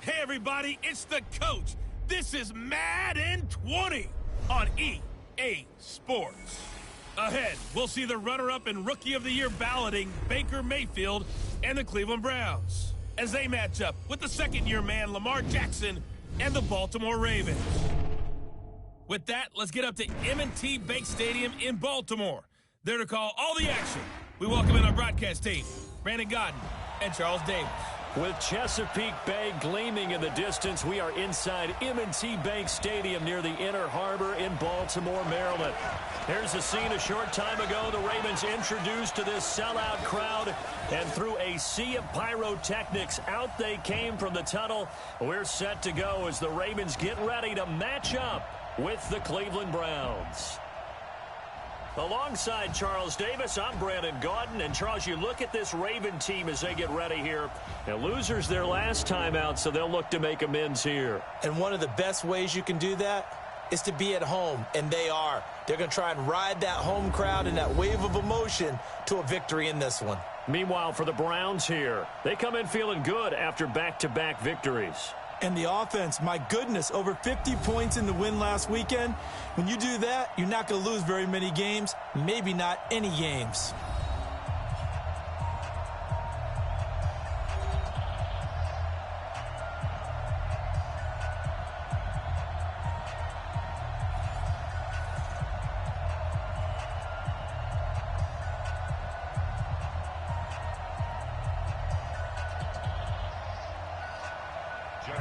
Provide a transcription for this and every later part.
Hey everybody, it's the coach. This is madden20 on EA Sports. Ahead, we'll see the runner-up and Rookie of the Year balloting Baker Mayfield and the Cleveland Browns as they match up with the second-year man Lamar Jackson and the Baltimore Ravens. With that, let's get up to M&T Bank Stadium in Baltimore. There to call all the action, we welcome in our broadcast team, Brandon Godden and Charles Davis. With Chesapeake Bay gleaming in the distance, we are inside M&T Bank Stadium near the Inner Harbor in Baltimore, Maryland. Here's a scene a short time ago. The Ravens introduced to this sellout crowd, and through a sea of pyrotechnics, out they came from the tunnel. We're set to go as the Ravens get ready to match up with the Cleveland Browns. Alongside Charles Davis, I'm Brandon Godden. And Charles, you look at this Raven team as they get ready here. Now, losers their last time out, so they'll look to make amends here. And one of the best ways you can do that is to be at home, and they are. They're going to try and ride that home crowd and that wave of emotion to a victory in this one. Meanwhile, for the Browns here, they come in feeling good after back-to-back victories. And the offense, my goodness, over 50 points in the win last weekend. When you do that, you're not going to lose very many games, maybe not any games.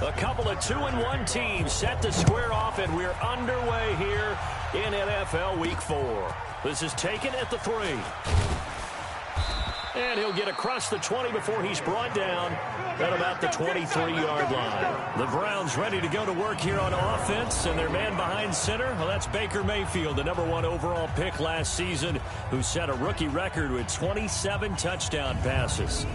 A couple of 2-1 teams set to square off, and we're underway here in NFL Week 4. This is taken at the 3. And he'll get across the 20 before he's brought down at about the 23-yard line. The Browns ready to go to work here on offense, and their man behind center, well, that's Baker Mayfield, the #1 overall pick last season, who set a rookie record with 27 touchdown passes.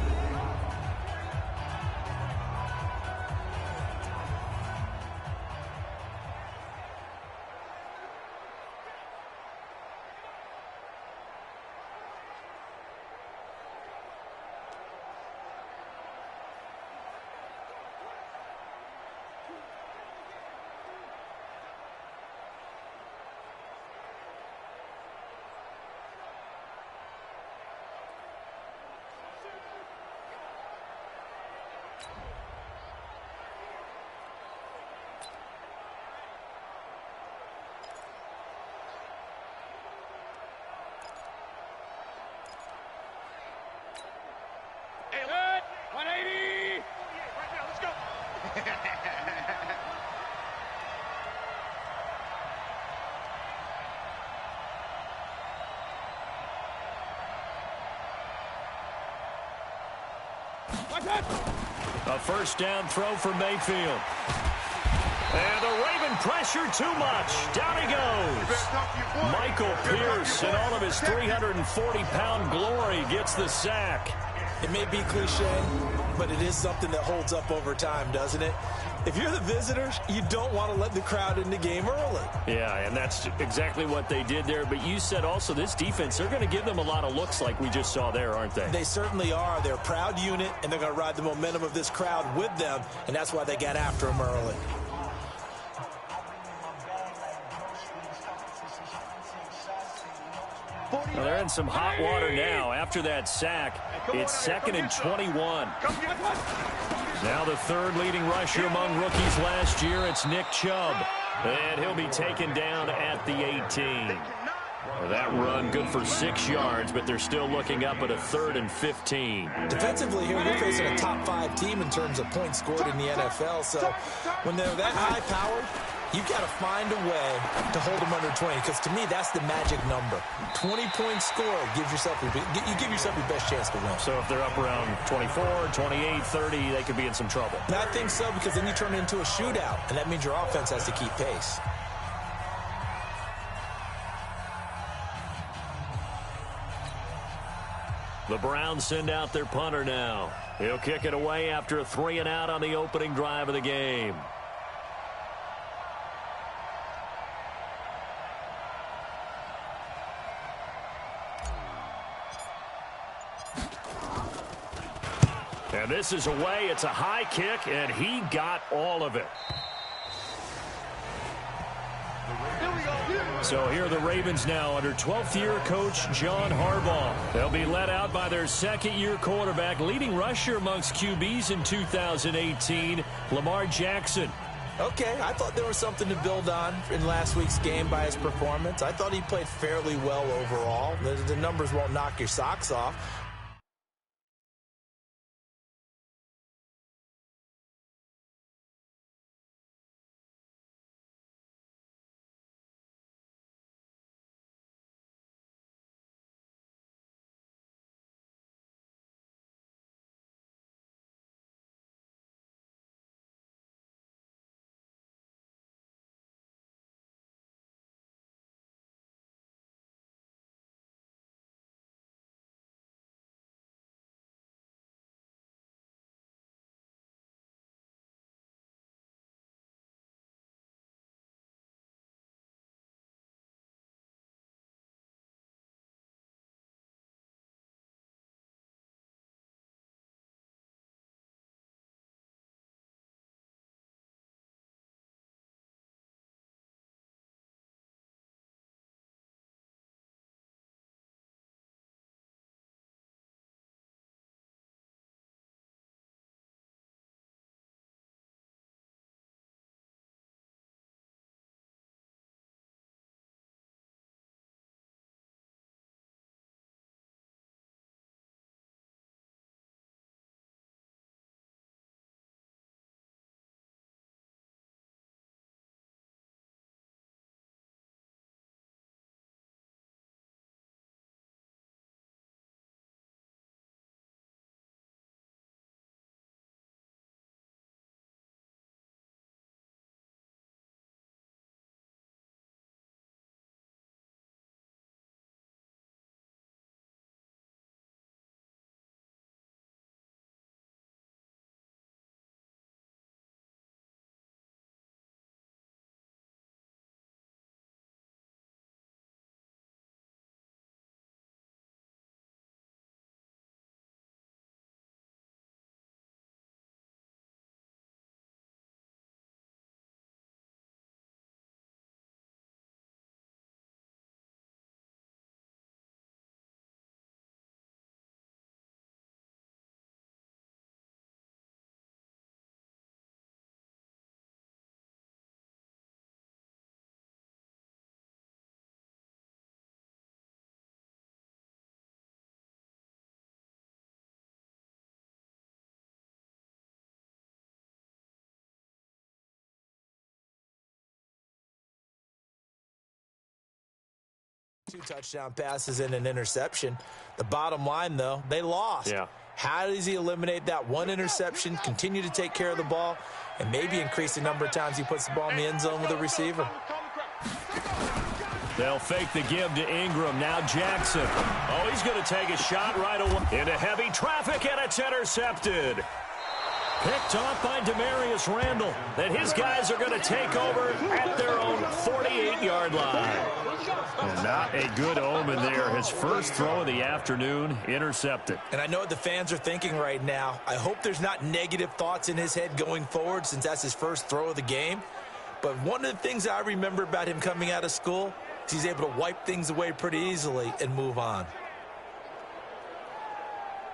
A first down throw for Mayfield. And the Raven pressure too much. Down he goes. Michael Pierce, in all of his 340-pound glory, gets the sack. It may be cliche, but it is something that holds up over time, doesn't it? If you're the visitors, you don't want to let the crowd in the game early. Yeah, and that's exactly what they did there. But you said also this defense, they're going to give them a lot of looks like we just saw there, aren't they? They certainly are. They're a proud unit, and they're going to ride the momentum of this crowd with them, and that's why they got after them early. Well, they're in some hot water now. After that sack, it's 2nd and 21. Now the third leading rusher among rookies last year, it's Nick Chubb. And he'll be taken down at the 18. That run good for 6 yards, but they're still looking up at a 3rd and 15. Defensively here, you're facing a top-5 team in terms of points scored in the NFL. So when they're that high-powered, you've got to find a way to hold them under 20, because to me, that's the magic number. 20 points scored gives yourself you give yourself your best chance to win. So if they're up around 24, 28, 30, they could be in some trouble. And I think so, because then you turn it into a shootout, and that means your offense has to keep pace. The Browns send out their punter now. He'll kick it away after a 3-and-out on the opening drive of the game. And This is away. It's a high kick, and he got all of it. So here are the Ravens now under 12th-year coach John Harbaugh. They'll be led out by their second-year quarterback, leading rusher amongst QBs in 2018, Lamar Jackson. Okay, I thought there was something to build on in last week's game by his performance. I thought he played fairly well overall. The numbers won't knock your socks off. Two touchdown passes and an interception. The bottom line, though, they lost. Yeah. How does he eliminate that one interception, continue to take care of the ball, and maybe increase the number of times he puts the ball in the end zone with a receiver? They'll fake the give to Ingram. Now Jackson. Oh, he's going to take a shot right away. Into heavy traffic, and it's intercepted. Picked off by Demarius Randall. Then his guys are going to take over at their own 48-yard line. And not a good omen there. His first throw of the afternoon, intercepted. And I know what the fans are thinking right now. I hope there's not negative thoughts in his head going forward since that's his first throw of the game. But one of the things I remember about him coming out of school is he's able to wipe things away pretty easily and move on.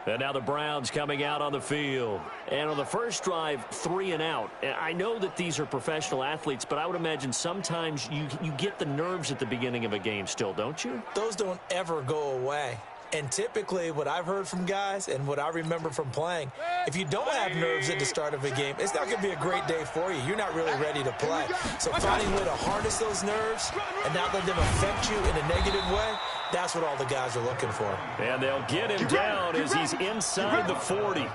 And now the Browns coming out on the field. And on the first drive, 3 and out. I know that these are professional athletes, but I would imagine sometimes you get the nerves at the beginning of a game still, don't you? Those don't ever go away. And typically what I've heard from guys and what I remember from playing, if you don't have nerves at the start of a game, it's not going to be a great day for you. You're not really ready to play. So finding a way to harness those nerves and not let them affect you in a negative way, that's what all the guys are looking for. And they'll get him down as he's inside the 40.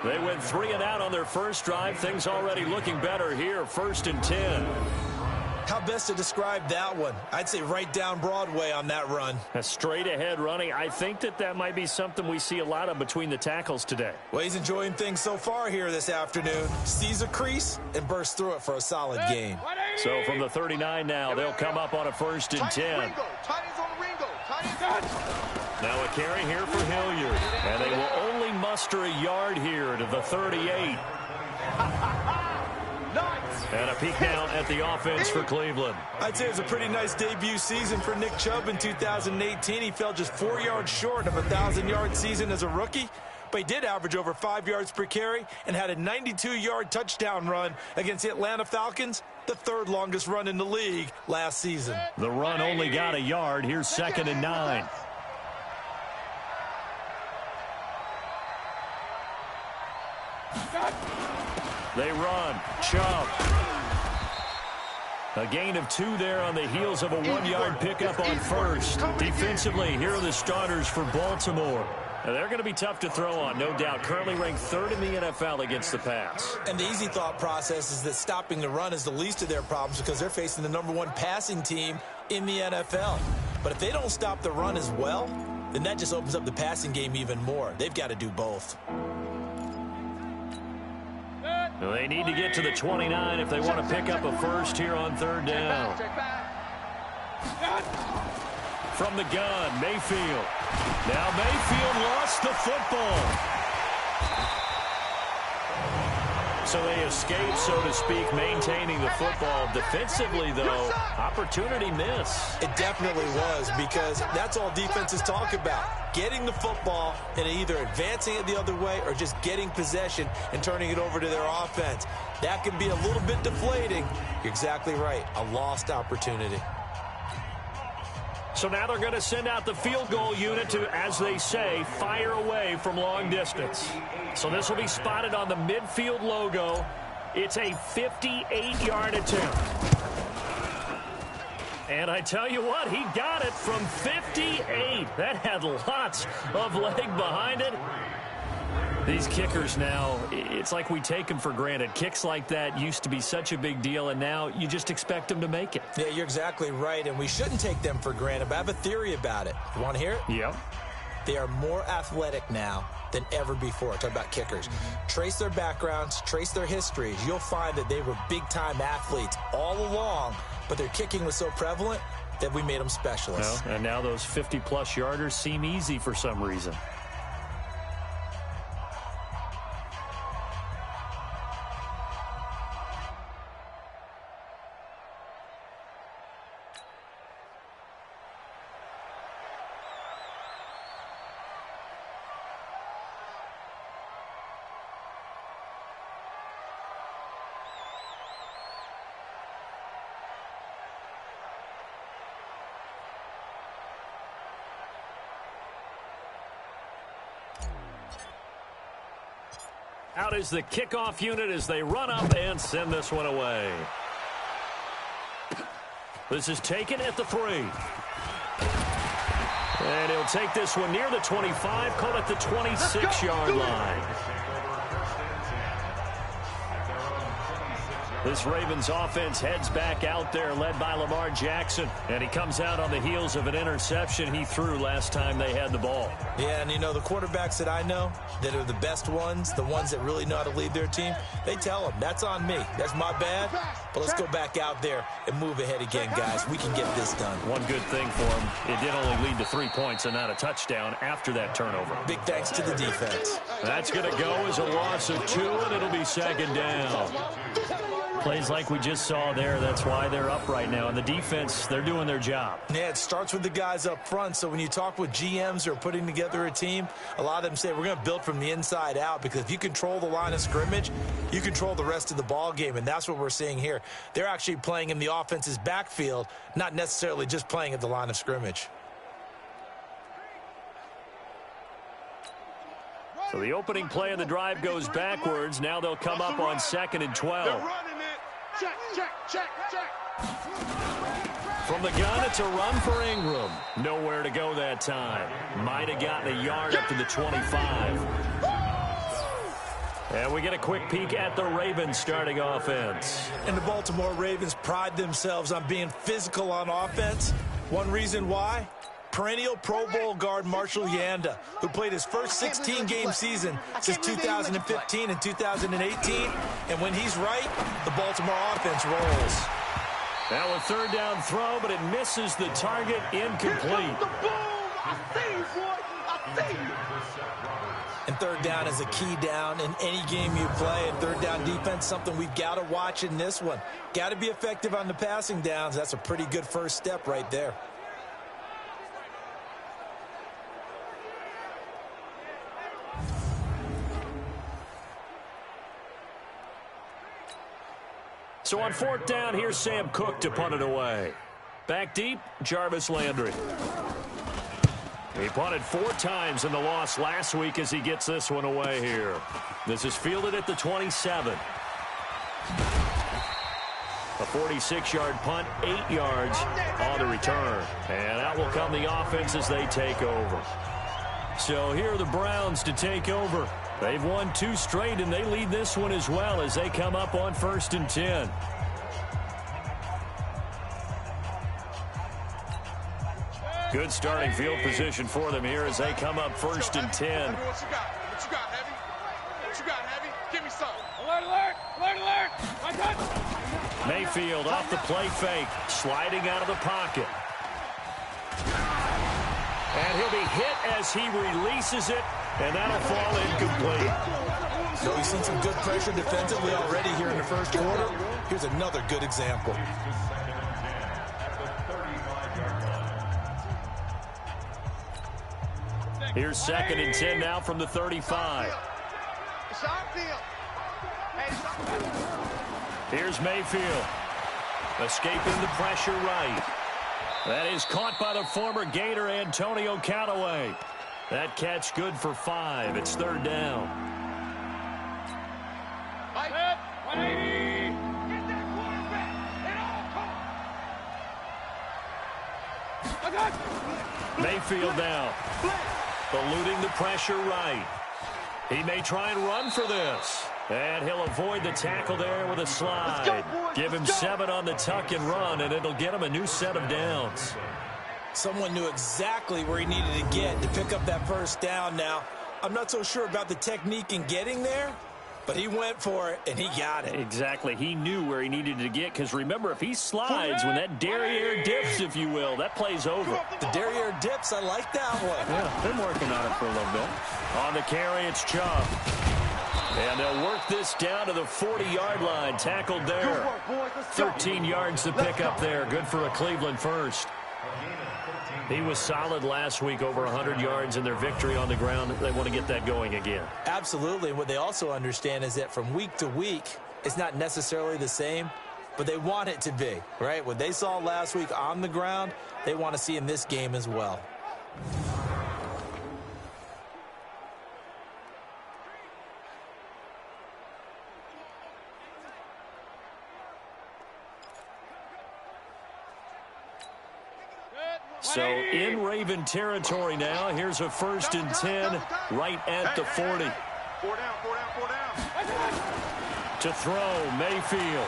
They went 3 and out on their first drive. Things already looking better here, 1st and 10. How best to describe that one? I'd say right down Broadway on that run. A straight-ahead running. I think that might be something we see a lot of between the tackles today. Well, he's enjoying things so far here this afternoon. Sees a crease and bursts through it for a solid game. So from the 39 now, they'll come up on a 1st and 10. Now a carry here for Hilliard. And they will only muster a yard here to the 38. And a peek now at the offense for Cleveland. I'd say it was a pretty nice debut season for Nick Chubb in 2018. He fell just 4 yards short of a 1,000-yard season as a rookie, but he did average over 5 yards per carry and had a 92-yard touchdown run against the Atlanta Falcons, the third longest run in the league last season. The run only got a yard. Here's 2nd and 9. They run. Chubb. A gain of 2 there on the heels of a 1-yard pickup on first. Defensively, here are the starters for Baltimore. Now, they're going to be tough to throw on, no doubt. Currently ranked 3rd in the NFL against the pass. And the easy thought process is that stopping the run is the least of their problems because they're facing the #1 passing team in the NFL. But if they don't stop the run as well, then that just opens up the passing game even more. They've got to do both. Well, they need to get to the 29 if they want to pick up a first here on 3rd down. From the gun, Mayfield. Now Mayfield lost the football. So they escape, so to speak, maintaining the football. Defensively, though, opportunity miss. It definitely was, because that's all defenses talk about. Getting the football and either advancing it the other way or just getting possession and turning it over to their offense. That can be a little bit deflating. You're exactly right. A lost opportunity. So now they're going to send out the field goal unit to, as they say, fire away from long distance. So this will be spotted on the midfield logo. It's a 58-yard attempt. And I tell you what, he got it from 58. That had lots of leg behind it. These kickers now, it's like we take them for granted. Kicks like that used to be such a big deal, and now you just expect them to make it. Yeah, you're exactly right, and we shouldn't take them for granted, but I have a theory about it. You want to hear it? Yep. They are more athletic now than ever before. Talk about kickers. Trace their backgrounds, trace their histories. You'll find that they were big-time athletes all along, but their kicking was so prevalent that we made them specialists. Well, and now those 50-plus yarders seem easy for some reason. Out is the kickoff unit as they run up and send this one away. This is taken at the 3. And he'll take this one near the 25, call it the 26-yard line. This Ravens offense heads back out there, led by Lamar Jackson. And he comes out on the heels of an interception he threw last time they had the ball. Yeah, and you know, the quarterbacks that I know that are the best ones, the ones that really know how to lead their team, they tell them, that's on me. That's my bad. But let's go back out there and move ahead again, guys. We can get this done. One good thing for him, it did only lead to 3 points and not a touchdown after that turnover. Big thanks to the defense. That's going to go as a loss of 2, and it'll be 2nd down. Plays like we just saw there, that's why they're up right now. And the defense, they're doing their job. Yeah, it starts with the guys up front. So when you talk with GMs who are putting together a team, a lot of them say we're going to build from the inside out, because if you control the line of scrimmage, you control the rest of the ball game, and that's what we're seeing here. They're actually playing in the offense's backfield, not necessarily just playing at the line of scrimmage. So the opening play of the drive goes backwards. Now they'll come up on 2nd and 12. Check, check, check, check. From the gun, it's a run for Ingram. Nowhere to go that time. Might have gotten a yard up to the 25. And we get a quick peek at the Ravens starting offense. And the Baltimore Ravens pride themselves on being physical on offense. One reason why? Perennial Pro Bowl guard Marshall Yanda, who played his first 16-game season since 2015 and 2018. And when he's right, the Baltimore offense rolls. Now a 3rd down throw, but it misses the target, incomplete. And third down is a key down in any game you play. And third down defense, something we've got to watch in this one. Got to be effective on the passing downs. That's a pretty good first step right there. So on fourth down, here's Sam Cook to punt it away. Back deep, Jarvis Landry. He punted 4 times in the loss last week as he gets this one away here. This is fielded at the 27. A 46-yard punt, 8 yards on the return. And out will come the offense as they take over. So here are the Browns to take over. They've won 2 straight, and they lead this one as well as they come up on 1st and 10. Good starting field position for them here as they come up 1st and 10. What you got? What you got, Heavy? What you got, Heavy? Give me some. Alert, alert! Alert, alert! My touch! Mayfield off the play fake, sliding out of the pocket. And he'll be hit as he releases it, and that'll fall incomplete. So we've seen some good pressure defensively already here in the first quarter. Here's another good example. Here's 2nd and 10 now from the 35. Here's Mayfield. Escaping the pressure right. That is caught by the former Gator Antonio Callaway. That catch good for 5. It's 3rd down. 180! Get that quarterback! Mayfield now. Eluding the pressure right. He may try and run for this. And he'll avoid the tackle there with a slide. Give him 7 on the tuck and run, and it'll get him a new set of downs. Someone knew exactly where he needed to get to pick up that first down now. I'm not so sure about the technique in getting there, but he went for it, and he got it. Exactly. He knew where he needed to get, because remember, if he slides, when that derriere dips, if you will, that play's over. The derriere dips, I like that one. Yeah, been working on it for a little bit. On the carry, it's Chubb. And they'll work this down to the 40-yard line. Tackled there. 13 yards to pick up there. Good for a Cleveland first. He was solid last week, over 100 yards in their victory on the ground. They want to get that going again. Absolutely. What they also understand is that from week to week, it's not necessarily the same, but they want it to be, right? What they saw last week on the ground, they want to see in this game as well. So in Raven territory now. Here's a 1st and 10 right at the 40. 4 down, 4 down, 4 down. To throw, Mayfield.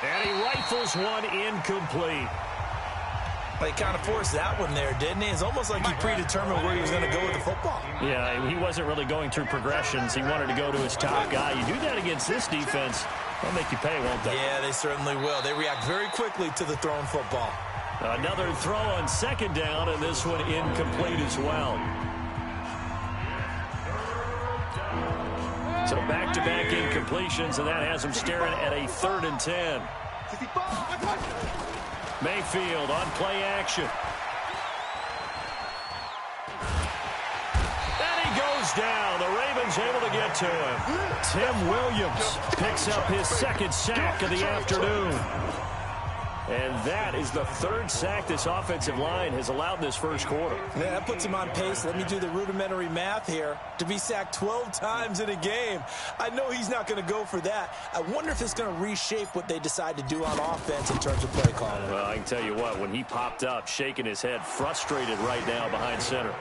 And he rifles one incomplete. He kind of forced that one there, didn't he? It's almost like he predetermined where he was going to go with the football. Yeah, he wasn't really going through progressions. He wanted to go to his top guy. You do that against this defense, they'll make you pay, won't they? Yeah, they certainly will. They react very quickly to the thrown football. Another throw on 2nd down, and this one incomplete as well. So back-to-back incompletions, and that has him staring at a 3rd and 10. Mayfield on play action. And he goes down. The Ravens able to get to him. Tim Williams picks up his 2nd sack of the afternoon. And that is the 3rd sack this offensive line has allowed this first quarter. Yeah, that puts him on pace. Let me do the rudimentary math here. To be sacked 12 times in a game, I know he's not going to go for that. I wonder if it's going to reshape what they decide to do on offense in terms of play calling. Well, I can tell you what, when he popped up, shaking his head, frustrated right now behind center.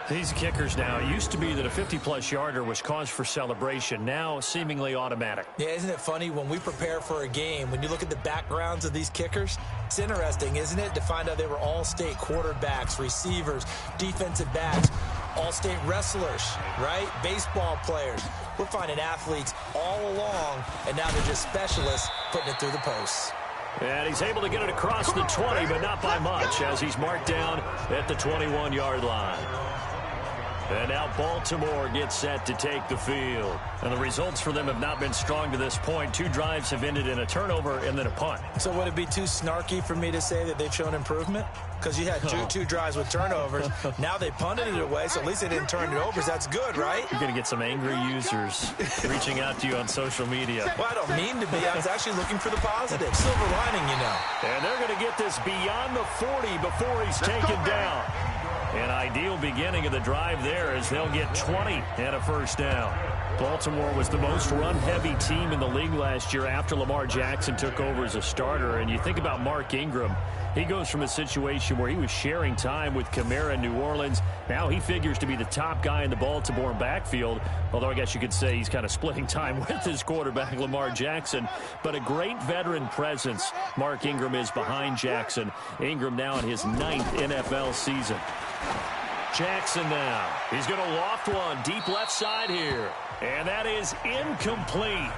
These kickers now, it used to be that a 50-plus yarder was cause for celebration. Now, seemingly automatic. Yeah, isn't it funny when we prepare for a game, when you look at the backgrounds of these kickers, it's interesting, isn't it, to find out they were all-state quarterbacks, receivers, defensive backs, all-state wrestlers, right? Baseball players. We're finding athletes all along, and now they're just specialists putting it through the posts. And he's able to get it across the 20, but not by much, as he's marked down at the 21-yard line. And now Baltimore gets set to take the field. And the results for them have not been strong to this point. 2 drives have ended in a turnover and then a punt. So would it be too snarky for me to say that they've shown improvement? Because you had two drives with turnovers. Now they punted it away, so at least they didn't turn it over. So that's good, right? You're going to get some angry users reaching out to you on social media. Well, I don't mean to be. I was actually looking for the positive. Silver lining, you know. And they're going to get this beyond the 40 before he's taken down. An ideal beginning of the drive there as they'll get 20 and a first down. Baltimore was the most run-heavy team in the league last year after Lamar Jackson took over as a starter. And you think about Mark Ingram. He goes from a situation where he was sharing time with Kamara in New Orleans. Now he figures to be the top guy in the Baltimore backfield, although I guess you could say he's kind of splitting time with his quarterback, Lamar Jackson. But a great veteran presence Mark Ingram is behind Jackson. Ingram now in his 9th NFL season. Jackson now. He's going to loft one deep left side here. And that is incomplete.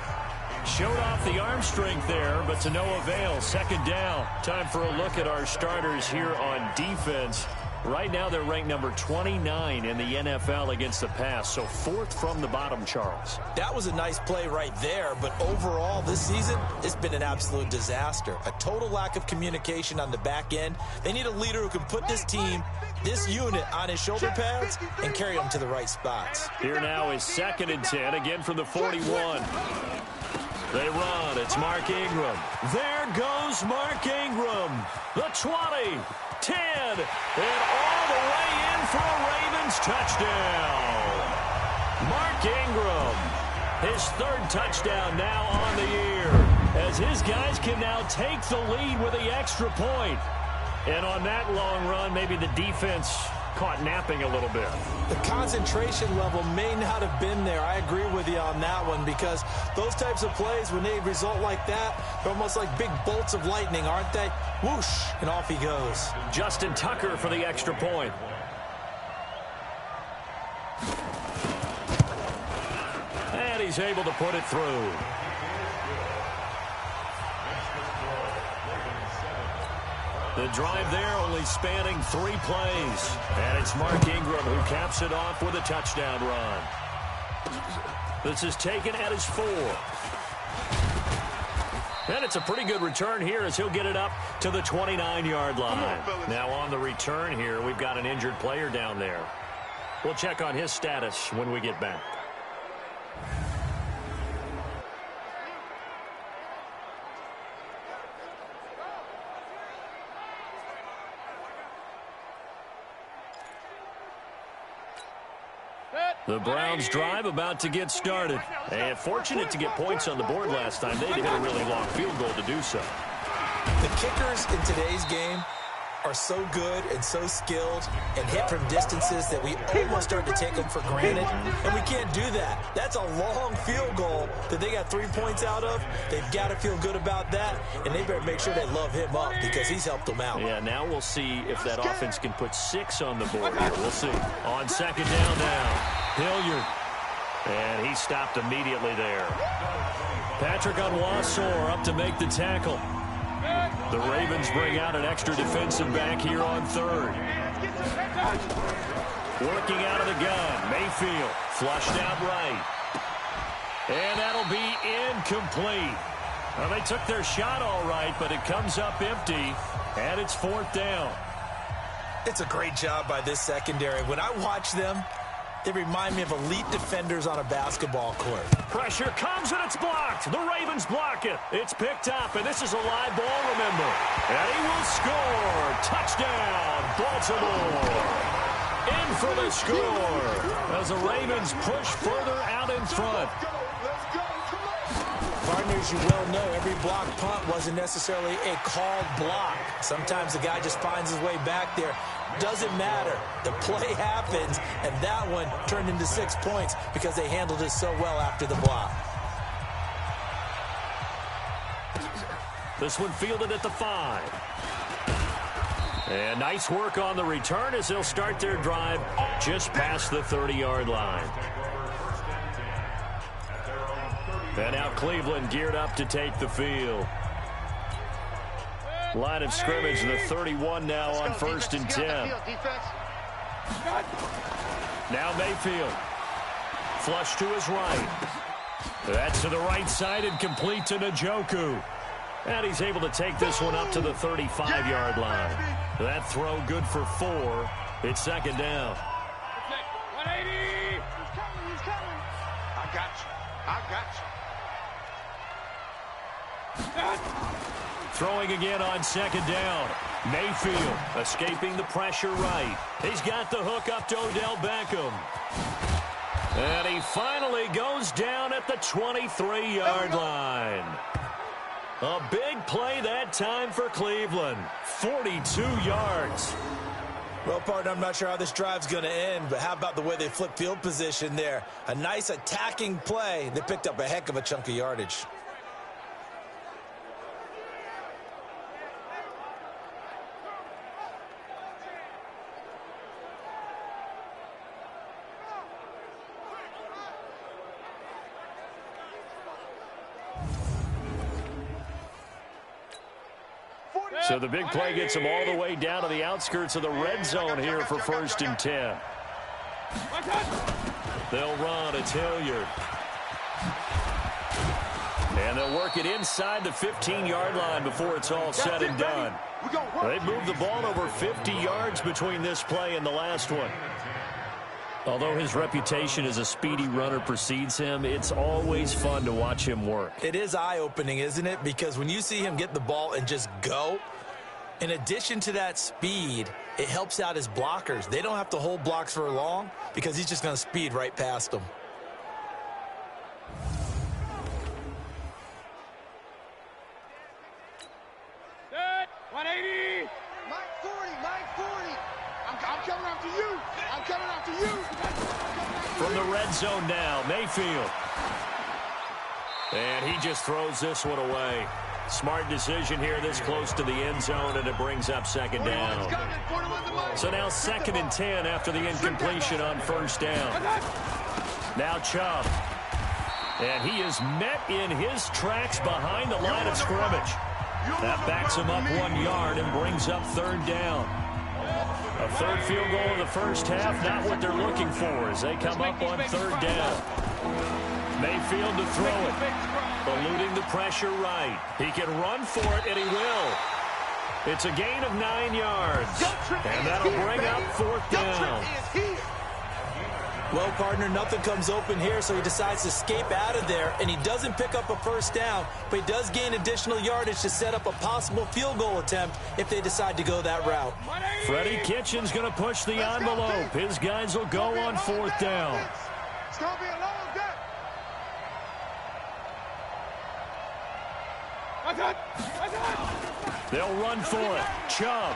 Showed off the arm strength there, but to no avail. Second down. Time for a look at our starters here on defense. Right now they're ranked number 29 in the NFL against the pass, so 4th from the bottom, Charles. That was a nice play right there, but overall this season, it's been an absolute disaster. A total lack of communication on the back end. They need a leader who can put this team, this unit, on his shoulder pads and carry them to the right spots. Here now is 2nd and 10, again from the 41. They run. It's Mark Ingram. There goes Mark Ingram. The 20, 10, and all the way in for a Ravens touchdown. Mark Ingram, his 3rd touchdown now on the year, as his guys can now take the lead with the extra point. And on that long run, maybe the defense caught napping a little bit. The concentration level may not have been there. I agree with you on that one, because those types of plays, when they result like that, they're almost like big bolts of lightning, aren't they? Whoosh, and off he goes. Justin Tucker for the extra point. And he's able to put it through. The drive there only spanning 3 plays. And it's Mark Ingram who caps it off with a touchdown run. This is taken at his 4th. And it's a pretty good return here as he'll get it up to the 29-yard line. Now on the return here, we've got an injured player down there. We'll check on his status when we get back. The Browns drive about to get started. And fortunate to get points on the board last time. They hit a really long field goal to do so. The kickers in today's game are so good and so skilled and hit from distances that we almost start to take them for granted. And we can't do that. That's a long field goal that they got 3 points out of. They've got to feel good about that. And they better make sure they love him up because he's helped them out. Yeah, now we'll see if that offense can put 6 on the board here. We'll see. On 2nd down now. Hilliard. And he stopped immediately there. Patrick Onwuasor up to make the tackle. The Ravens bring out an extra defensive back here on 3rd. Working out of the gun. Mayfield flushed out right. And that'll be incomplete. Well, they took their shot all right, but it comes up empty. And it's 4th down. It's a great job by this secondary. When I watch them, they remind me of elite defenders on a basketball court. Pressure comes and it's blocked. The Ravens block it. It's picked up, and this is a live ball, remember. And he will score. Touchdown, Baltimore. In for the score as the Ravens push further out in front. Partners, you well know every block punt wasn't necessarily a called block. Sometimes the guy just finds his way back there. Doesn't matter. The play happens, and that one turned into 6 points because they handled it so well after the block. This one fielded at the 5. And nice work on the return as they'll start their drive just past the 30-yard line. And now Cleveland geared up to take the field. Line of scrimmage, the 31 now on 1st and 10. Now Mayfield. Flush to his right. That's to the right side and complete to Njoku. And he's able to take this one up to the 35-yard line. That throw good for 4. It's 2nd down. 180! He's coming. I got you. Throwing again on 2nd down. Mayfield escaping the pressure right. He's got the hook up to Odell Beckham. And he finally goes down at the 23-yard line. A big play that time for Cleveland. 42 yards. Well, partner, I'm not sure how this drive's going to end, but how about the way they flip field position there? A nice attacking play. They picked up a heck of a chunk of yardage. So the big play gets them all the way down to the outskirts of the red zone here for 1st and 10. They'll run. It's Hilliard. And they'll work it inside the 15-yard line before it's all said and done. They've moved the ball over 50 yards between this play and the last one. Although his reputation as a speedy runner precedes him, it's always fun to watch him work. It is eye-opening, isn't it? Because when you see him get the ball and just go, in addition to that speed, it helps out his blockers. They don't have to hold blocks for long because he's just going to speed right past them. Set. 180! Mike 40. I'm coming after you. From the red zone now, Mayfield. And he just throws this one away. Smart decision here this close to the end zone, and it brings up 2nd down. So now 2nd and 10 after the incompletion on 1st down. Now Chubb. And he is met in his tracks behind the line of scrimmage. That backs him up 1 yard and brings up 3rd down. A 3rd field goal in the first half, not what they're looking for as they come up on 3rd down. Mayfield to throw it. Eluding the pressure right. He can run for it, and he will. It's a gain of 9 yards. And that'll bring up 4th down. Well, partner, nothing comes open here, so he decides to escape out of there, and he doesn't pick up a 1st down, but he does gain additional yardage to set up a possible field goal attempt if they decide to go that route. Freddie Kitchen's going to push the envelope. His guys will go on 4th down. It's going to be a long day. They'll run for it. Chubb.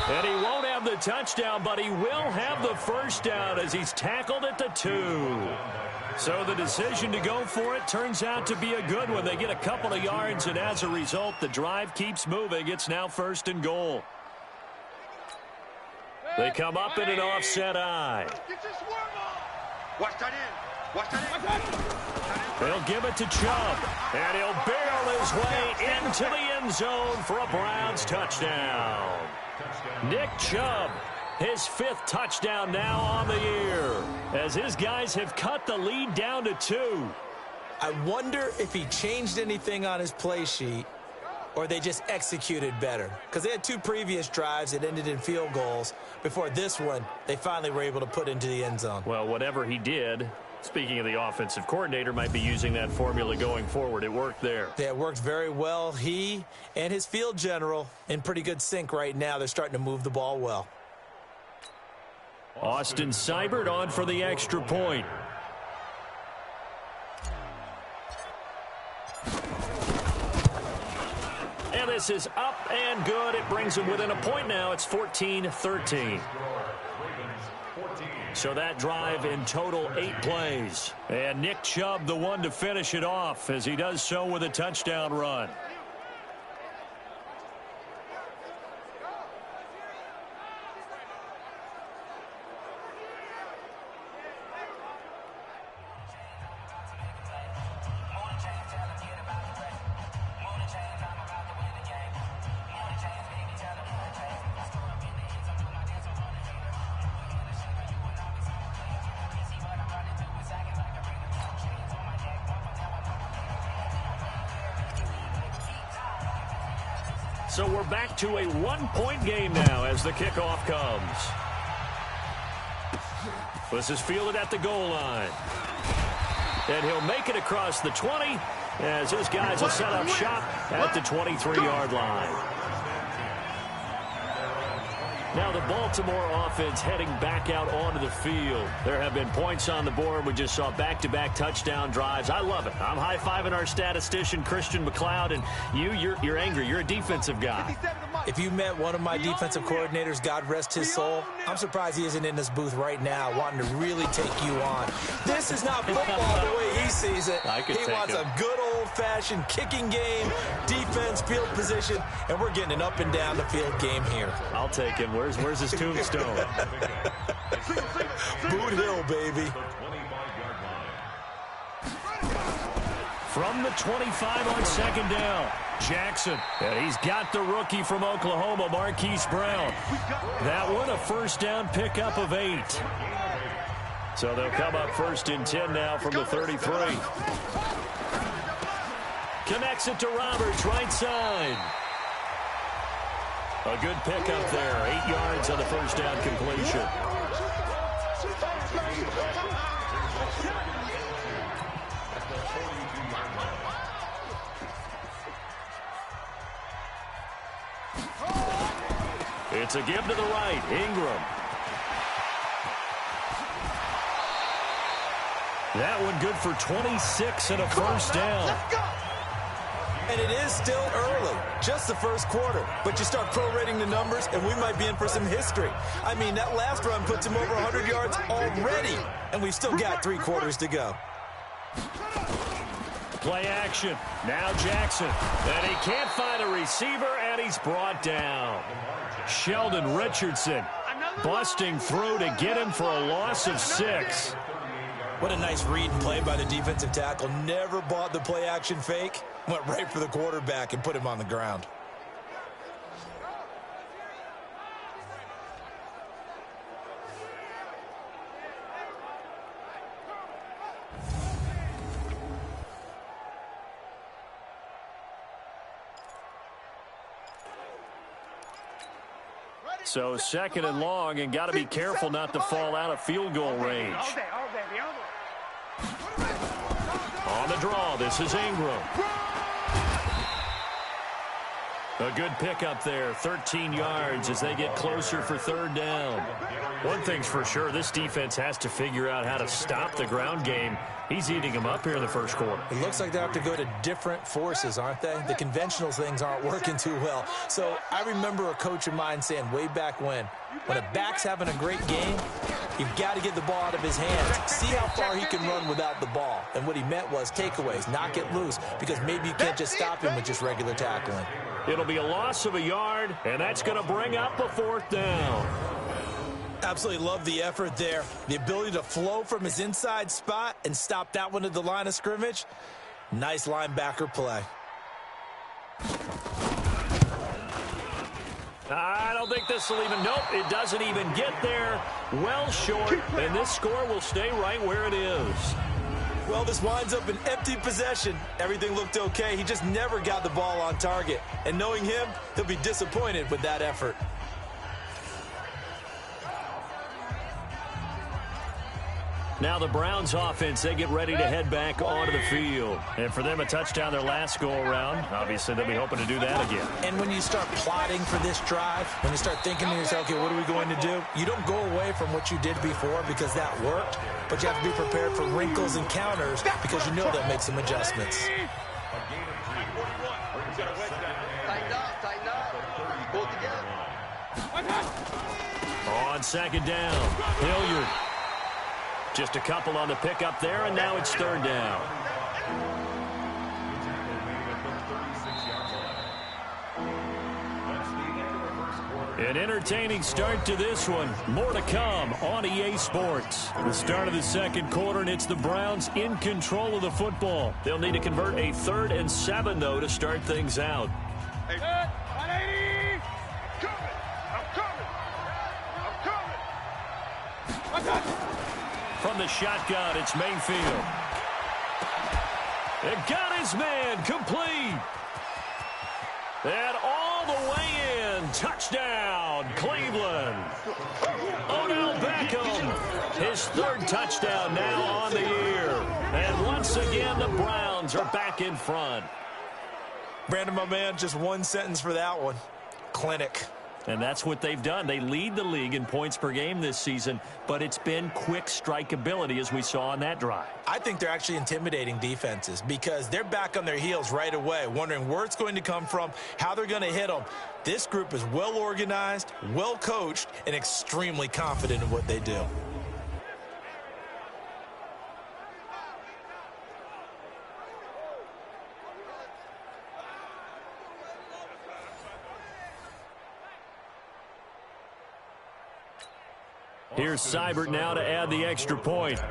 And he won't have the touchdown, but he will have the 1st down as he's tackled at the 2. So the decision to go for it turns out to be a good one. They get a couple of yards, and as a result, the drive keeps moving. It's now 1st and goal. They come up in an offset eye. Watch that in. They'll give it to Chubb, and he'll barrel his way into the end zone for a Browns touchdown. Nick Chubb, his 5th touchdown now on the year, as his guys have cut the lead down to 2. I wonder if he changed anything on his play sheet or they just executed better. Because they had 2 previous drives that ended in field goals. Before this one, they finally were able to put into the end zone. Well, whatever he did, speaking of the offensive coordinator, might be using that formula going forward. It worked there. Yeah, it worked very well. He and his field general in pretty good sync right now. They're starting to move the ball well. Austin Seibert on for the extra point. And this is up and good. It brings them within a point now. It's 14-13. So that drive in total 8 plays. And Nick Chubb the one to finish it off as he does so with a touchdown run. So we're back to a one-point game now as the kickoff comes. This is fielded at the goal line. And he'll make it across the 20 as his guys will set up shop at the 23-yard line. Now the Baltimore offense heading back out onto the field. There have been points on the board. We just saw back-to-back touchdown drives. I love it. I'm high-fiving our statistician, Christian McLeod, and you're angry. You're a defensive guy. If you met one of my defensive coordinators, God rest his soul, I'm surprised he isn't in this booth right now wanting to really take you on. This is not football the way he sees it. He wants a good old-fashioned kicking game, defense, field position, and we're getting an up-and-down-the-field game here. I'll take him. Where's his tombstone? Boot Hill, baby. From the 25 on second down, Jackson. And he's got the rookie from Oklahoma, Marquise Brown. That one a first down pickup of 8. So they'll come up first and 10 now from the 33. Connects it to Roberts, right side. A good pickup there. 8 yards on the first down completion. It's a give to the right. Ingram. That one good for 26 and a first down. And it is still early, just the first quarter. But you start prorating the numbers, and we might be in for some history. I mean, that last run puts him over 100 yards already, and we've still got 3 quarters to go. Play action. Now Jackson. And he can't find a receiver, and he's brought down. Sheldon Richardson busting through to get him for a loss of 6. What a nice read and play by the defensive tackle. Never bought the play action fake. Went right for the quarterback and put him on the ground. So second and long, and got to be careful not to fall out of field goal range. On the draw, this is Ingram. A good pickup there, 13 yards as they get closer for third down. One thing's for sure, this defense has to figure out how to stop the ground game. He's eating them up here in the first quarter. It looks like they have to go to different forces, aren't they? The conventional things aren't working too well. So I remember a coach of mine saying way back when a back's having a great game, you've got to get the ball out of his hands. See how far he can run without the ball. And what he meant was takeaways, knock it loose, because maybe you can't just stop him with just regular tackling. It'll be a loss of a yard, and that's going to bring up a fourth down. Absolutely love the effort there. The ability to flow from his inside spot and stop that one at the line of scrimmage. Nice linebacker play. I don't think this will even, nope, it doesn't even get there. Well short, and this score will stay right where it is. Well, this winds up an empty possession. Everything looked okay. He just never got the ball on target. And knowing him, he'll be disappointed with that effort. Now the Browns offense, they get ready to head back onto the field. And for them, a touchdown their last go-around. Obviously, they'll be hoping to do that again. And when you start plotting for this drive, when you start thinking to yourself, okay, what are we going to do? You don't go away from what you did before because that worked, but you have to be prepared for wrinkles and counters because you know they'll make some adjustments. On second down, Hilliard. Just a couple on the pickup there, and now it's third down. An entertaining start to this one. More to come on EA Sports. The start of the second quarter, and it's the Browns in control of the football. They'll need to convert a 3rd and 7, though, to start things out. Hey, 180! I'm coming! From the shotgun, it's Mayfield. It got his man complete. And all the way in. Touchdown, Cleveland. Odell Beckham, his third touchdown now on the year. And once again, the Browns are back in front. Brandon, my man, just one sentence for that one. Clinic. And that's what they've done. They lead the league in points per game this season, but it's been quick strikeability as we saw on that drive. I think they're actually intimidating defenses because they're back on their heels right away, wondering where it's going to come from, how they're going to hit them. This group is well organized, well coached, and extremely confident in what they do. Here's Seibert now to add the extra point.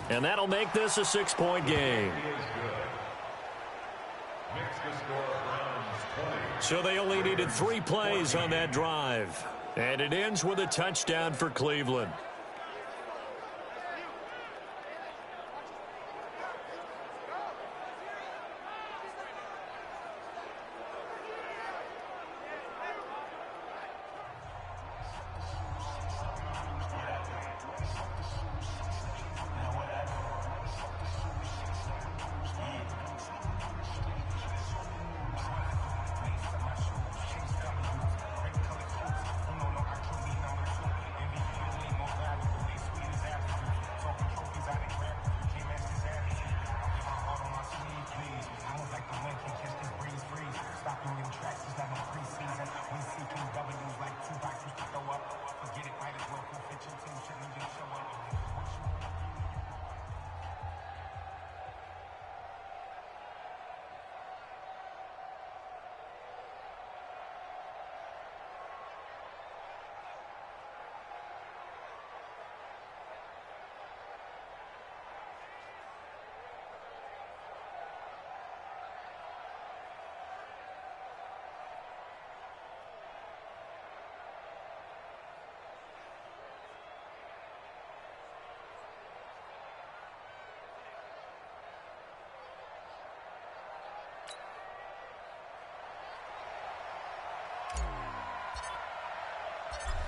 And that'll make this a 6-point game. So they only needed 3 plays on that drive. And it ends with a touchdown for Cleveland.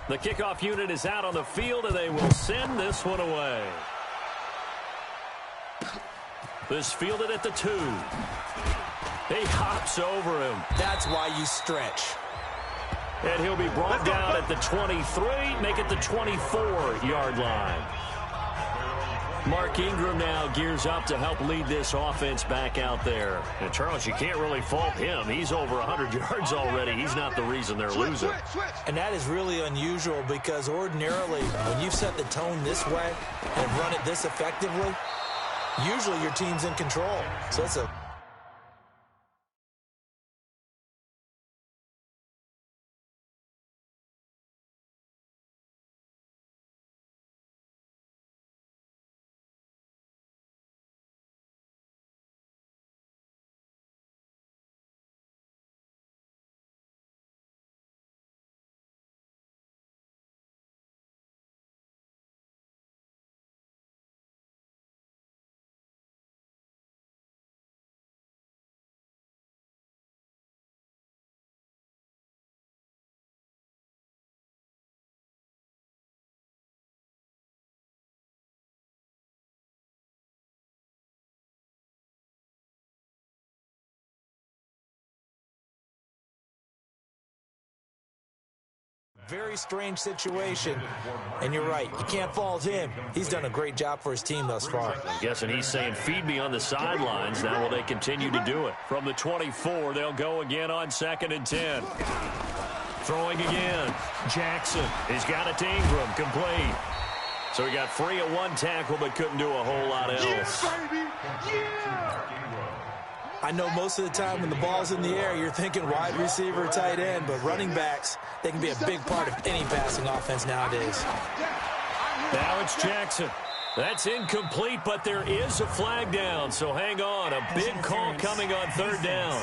The kickoff unit is out on the field, and they will send this one away. This fielded at the 2. He hops over him. That's why you stretch. And he'll be brought down at the 23, make it the 24-yard line. Mark Ingram now gears up to help lead this offense back out there. And, Charles, you can't really fault him. He's over 100 yards already. He's not the reason they're losing. And that is really unusual because ordinarily when you've set the tone this way and run it this effectively, usually your team's in control. So it's a very strange situation, and you're right. You can't fault him. He's done a great job for his team thus far. I'm guessing he's saying, feed me on the sidelines. Now will they continue to do it? From the 24, they'll go again on 2nd and 10. Throwing again. Jackson. He's got it to Ingram. Complete. So he got free of 1 tackle, but couldn't do a whole lot else. Yeah, baby. Yeah. I know most of the time when the ball's in the air, you're thinking wide receiver, tight end, but running backs, they can be a big part of any passing offense nowadays. Now it's Jackson. That's incomplete, but there is a flag down, so hang on. A big call coming on 3rd down.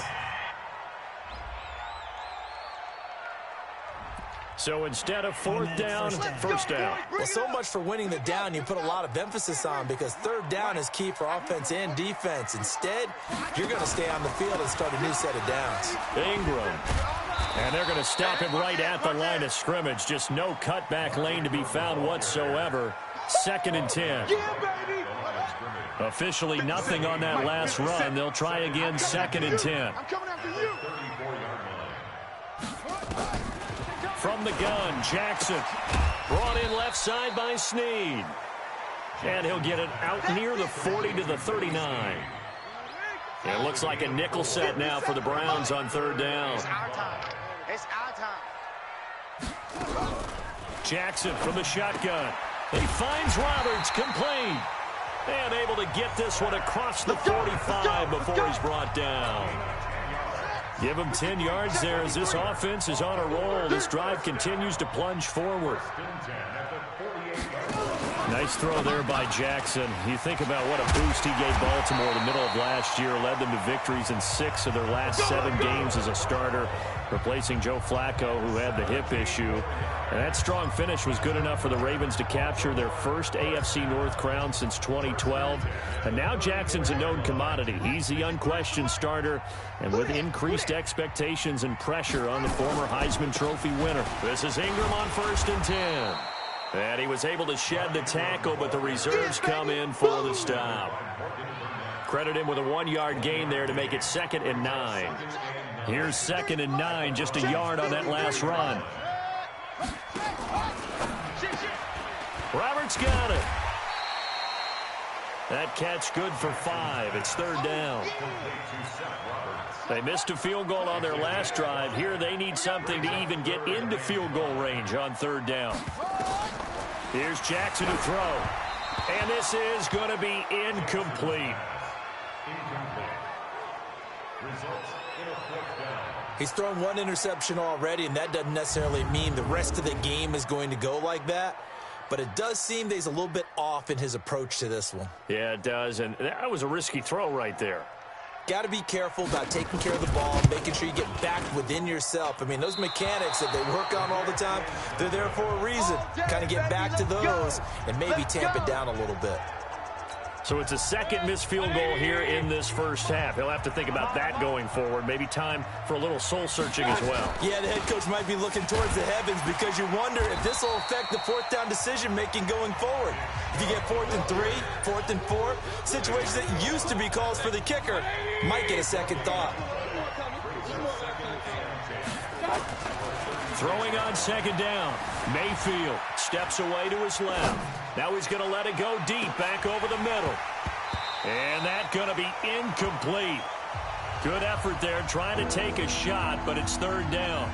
So instead of fourth down, first down. Well, so much for winning the down you put a lot of emphasis on, because third down is key for offense and defense. Instead, you're going to stay on the field and start a new set of downs. Ingram. And they're going to stop him right at the line of scrimmage. Just no cutback lane to be found whatsoever. 2nd and 10. Officially nothing on that last run. They'll try again, 2nd and 10. From the gun, Jackson. Brought in left side by Snead. And he'll get it out near the 40 to the 39. It looks like a nickel set now for the Browns on third down. It's our time. It's our time. Jackson from the shotgun. He finds Roberts, complete. And able to get this one across the 45 before he's brought down. Give him 10 yards there as this offense is on a roll. This drive continues to plunge forward. Nice throw there by Jackson. You think about what a boost he gave Baltimore the middle of last year. Led them to victories in 6 of their last 7 games as a starter, replacing Joe Flacco, who had the hip issue. And that strong finish was good enough for the Ravens to capture their first AFC North crown since 2012. And now Jackson's a known commodity. He's the unquestioned starter, and with increased expectations and pressure on the former Heisman Trophy winner. This is Ingram on 1st and 10. And he was able to shed the tackle, but the reserves come in for the stop. Credit him with a 1-yard gain there to make it 2nd and 9. Here's 2nd and 9, just a yard on that last run. Roberts got it. That catch good for 5. It's 3rd down. They missed a field goal on their last drive. Here they need something to even get into field goal range on 3rd down. Here's Jackson to throw. And this is going to be incomplete. He's thrown 1 interception already, and that doesn't necessarily mean the rest of the game is going to go like that. But it does seem that he's a little bit off in his approach to this one. Yeah, it does, and that was a risky throw right there. Got to be careful about taking care of the ball, making sure you get back within yourself. I mean, those mechanics that they work on all the time, they're there for a reason. Kind of get back to those and maybe tamp it down a little bit. So it's a 2nd missed field goal here in this first half. He'll have to think about that going forward. Maybe time for a little soul-searching as well. Yeah, the head coach might be looking towards the heavens, because you wonder if this will affect the 4th down decision-making going forward. If you get 4th and 3, 4th and 4, situations that used to be calls for the kicker might get a second thought. Throwing on 2nd down. Mayfield steps away to his left. Now he's going to let it go deep, back over the middle. And that's going to be incomplete. Good effort there, trying to take a shot, but it's 3rd down.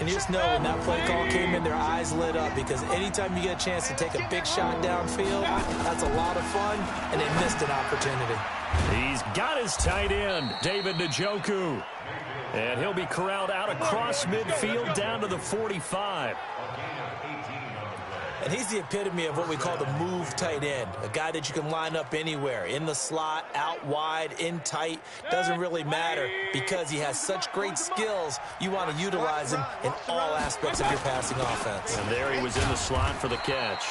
And you just know when that play call came in, their eyes lit up, because anytime you get a chance to take a big shot downfield, that's a lot of fun, and they missed an opportunity. He's got his tight end, David Njoku. And he'll be corralled out across midfield down to the 45. And he's the epitome of what we call the move tight end, a guy that you can line up anywhere, in the slot, out wide, in tight, doesn't really matter, because he has such great skills. You want to utilize him in all aspects of your passing offense. And there he was in the slot for the catch.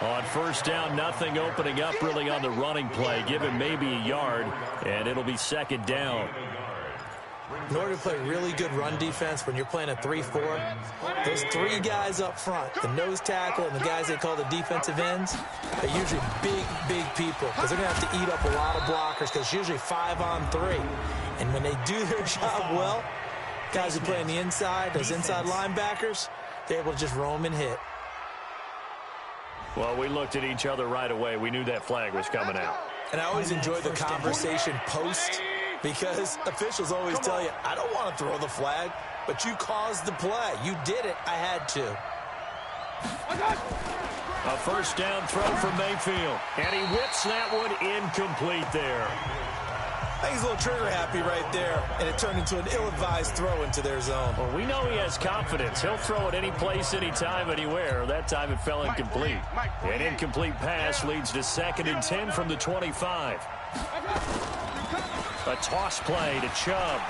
On 1st down, nothing opening up really on the running play. Give him maybe a yard, and it'll be 2nd down. In order to play really good run defense when you're playing a 3-4, those 3 guys up front, the nose tackle and the guys they call the defensive ends, they're usually big people, because they're going to have to eat up a lot of blockers, because it's usually 5-on-3. And when they do their job well, guys who play on the inside, those inside linebackers, they're able to just roam and hit. Well, we looked at each other right away. We knew that flag was coming out. And I always enjoy the conversation post, because officials always tell you, I don't want to throw the flag, but you caused the play. You did it. I had to. A 1st down throw from Mayfield. And he whips that one incomplete there. I think he's a little trigger happy right there, and it turned into an ill-advised throw into their zone. Well, we know he has confidence. He'll throw it any place, anytime, anywhere. That time it fell incomplete. An incomplete pass leads to 2nd and 10 from the 25. A toss play to Chubb.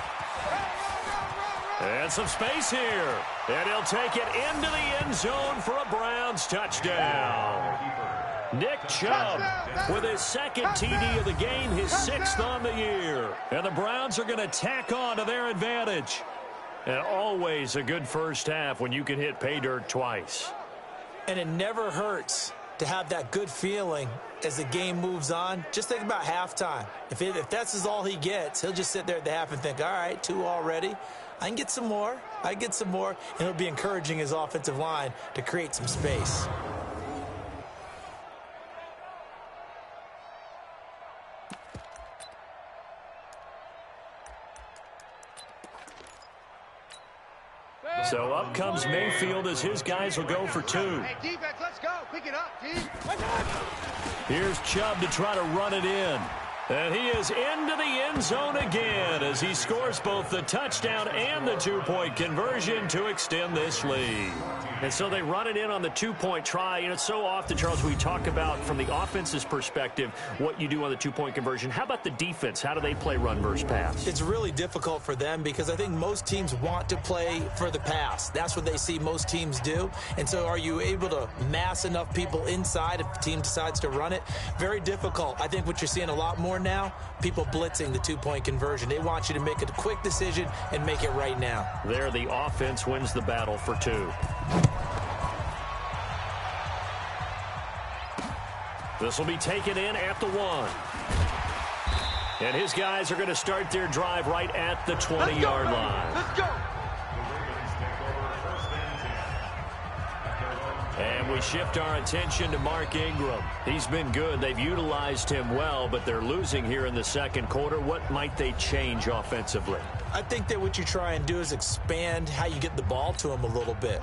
And some space here. And he'll take it into the end zone for a Browns touchdown. Nick Chubb with his second TD of the game, his 6th on the year. And the Browns are going to tack on to their advantage. And always a good first half when you can hit pay dirt twice. And it never hurts to have that good feeling as the game moves on. Just think about halftime. If that's all he gets, he'll just sit there at the half and think, all right, 2 already. I can get some more. I can get some more. And he'll be encouraging his offensive line to create some space. So up comes Mayfield as his guys will go for 2. Hey, defense, let's go. Pick it up, team. Here's Chubb to try to run it in. And he is into the end zone again as he scores both the touchdown and the 2-point conversion to extend this lead. And so they run it in on the 2-point try. You know, so often, Charles, we talk about from the offense's perspective what you do on the 2-point conversion. How about the defense? How do they play run versus pass? It's really difficult for them because I think most teams want to play for the pass. That's what they see most teams do. And so are you able to mass enough people inside if the team decides to run it? Very difficult. I think what you're seeing a lot more now, people blitzing the 2-point conversion. They want you to make a quick decision and make it right now. There, the offense wins the battle for 2. This will be taken in at the 1. And his guys are going to start their drive right at the 20-yard line. Let's go. And we shift our attention to Mark Ingram. He's been good. They've utilized him well, but they're losing here in the second quarter. What might they change offensively? I think that what you try and do is expand how you get the ball to him a little bit.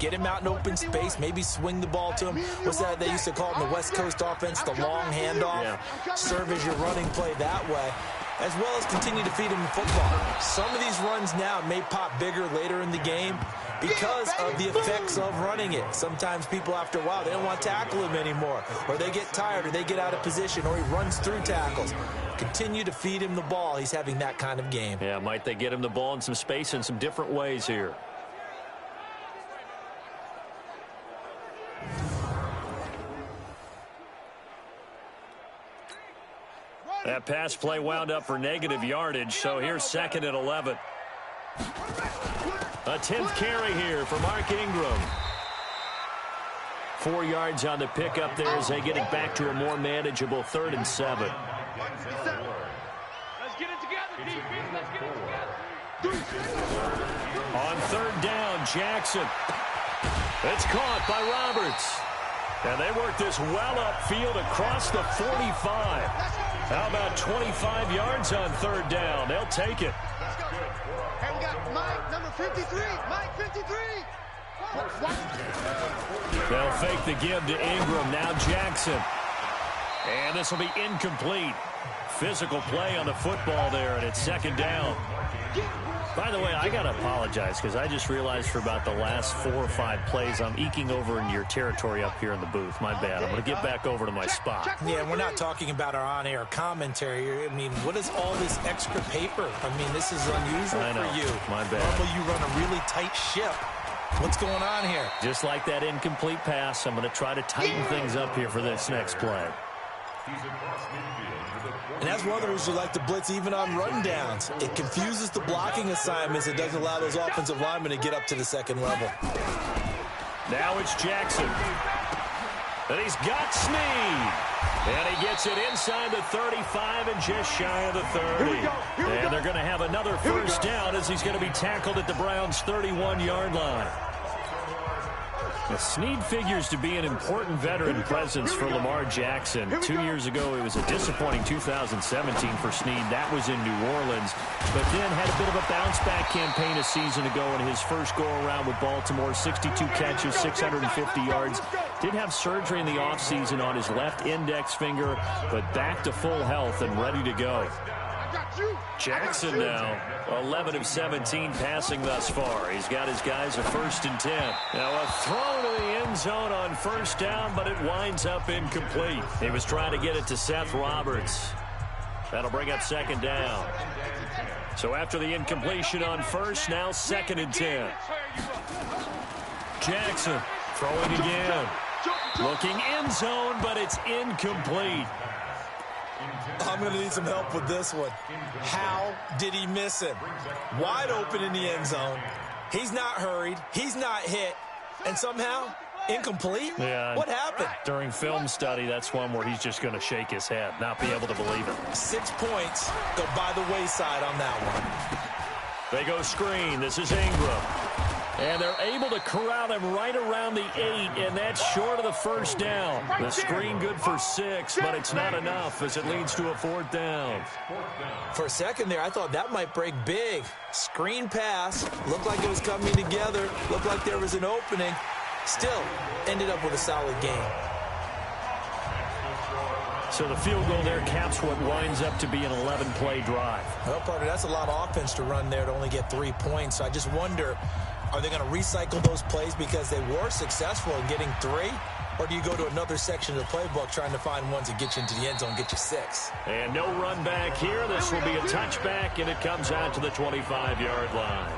Get him out in open space, maybe swing the ball to him. What's that they used to call it in the West Coast offense, the long handoff? Yeah. Serve as your running play that way, as well as continue to feed him the football. Some of these runs now may pop bigger later in the game because of the effects of running it. Sometimes people, after a while, they don't want to tackle him anymore, or they get tired, or they get out of position, or he runs through tackles. Continue to feed him the ball. He's having that kind of game. Yeah, might they get him the ball in some space in some different ways here? That pass play wound up for negative yardage, so here's 2nd and 11. A 10th carry here for Mark Ingram. 4 yards on the pickup there as they get it back to a more manageable 3rd and 7. Let's get it together, defense. Let's get it together. On 3rd down, Jackson. It's caught by Roberts. And they work this well upfield across the 45. How about 25 yards on 3rd down? They'll take it. Hey, we got Mike, number 53. Mike, 53. They'll fake the give to Ingram. Now Jackson. And this will be incomplete. Physical play on the football there, and it's 2nd down. By the way, I got to apologize because I just realized for about the last 4 or 5 plays, I'm eking over into your territory up here in the booth. My bad. I'm going to get back over to my spot. Yeah, we're not talking about our on-air commentary. I mean, what is all this extra paper? I mean, this is unusual for you. My bad. Normally you run a really tight ship. What's going on here? Just like that incomplete pass, I'm going to try to tighten things up here for this next play. And that's one of the reasons we like to blitz even on rundowns. It confuses the blocking assignments. It doesn't allow those offensive linemen to get up to the 2nd level. Now it's Jackson. And he's got Snead. And he gets it inside the 35 and just shy of the 30. And they're going to have another 1st down as he's going to be tackled at the Browns' 31-yard line. Now, Snead figures to be an important veteran presence for Lamar Jackson. 2 years ago, it was a disappointing 2017 for Snead. That was in New Orleans, but then had a bit of a bounce-back campaign a season ago in his first go-around with Baltimore. 62 catches, 650 yards. Did have surgery in the offseason on his left index finger, but back to full health and ready to go. Jackson now, 11 of 17 passing thus far. He's got his guys a 1st and 10. Now a throw to the end zone on 1st down, but it winds up incomplete. He was trying to get it to Seth Roberts. That'll bring up 2nd down. So after the incompletion on first, now 2nd and 10. Jackson throwing again. Looking end zone, but it's incomplete. I'm going to need some help with this one. How did he miss him? Wide open in the end zone. He's not hurried. He's not hit. And somehow, incomplete? Yeah. What happened? During film study, that's one where he's just going to shake his head, not be able to believe it. 6 points go by the wayside on that one. They go screen. This is Ingram. And they're able to corral him right around the 8, and that's short of the first down. The screen good for 6, but it's not enough as it leads to a 4th down. For a second there, I thought that might break big. Screen pass. Looked like it was coming together. Looked like there was an opening. Still, ended up with a solid game. So the field goal there caps what winds up to be an 11-play drive. Well, partner, that's a lot of offense to run there to only get 3 points. So I just wonder, are they going to recycle those plays because they were successful in getting 3? Or do you go to another section of the playbook trying to find ones that get you into the end zone, get you 6? And no run back here. This will be a touchback, and it comes out to the 25-yard line.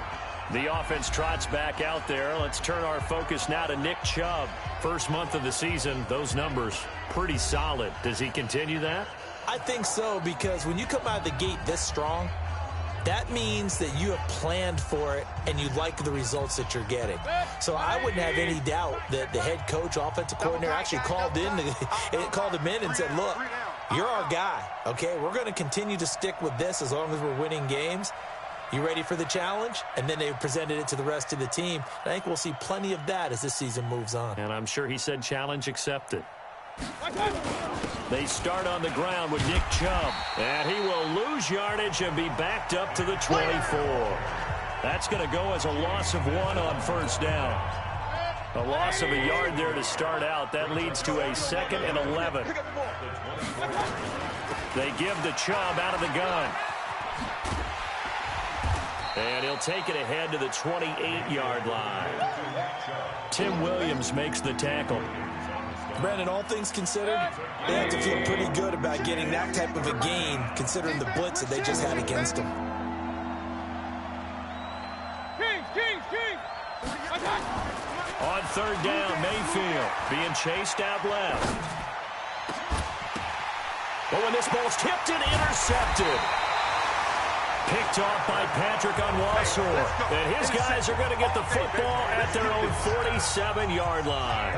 The offense trots back out there. Let's turn our focus now to Nick Chubb. First month of the season, those numbers pretty solid. Does he continue that? I think so, because when you come out of the gate this strong, that means that you have planned for it and you like the results that you're getting. So I wouldn't have any doubt that the head coach, offensive coordinator, actually called him in and said, look, you're our guy, okay? We're going to continue to stick with this as long as we're winning games. You ready for the challenge? And then they presented it to the rest of the team. I think we'll see plenty of that as this season moves on. And I'm sure he said challenge accepted. They start on the ground with Nick Chubb. And he will lose yardage and be backed up to the 24. That's going to go as a loss of 1 on first down. A loss of a yard there to start out. That leads to a 2nd and 11. They give the Chubb out of the gun. And he'll take it ahead to the 28-yard line. Tim Williams makes the tackle. Brandon, all things considered, they have to feel pretty good about getting that type of a gain, considering the blitz that they just had against them. On 3rd down, Mayfield being chased out left. But when this ball's tipped and intercepted. Picked off by Patrick Onwuasor. And his guys are going to get the football at their own 47-yard line.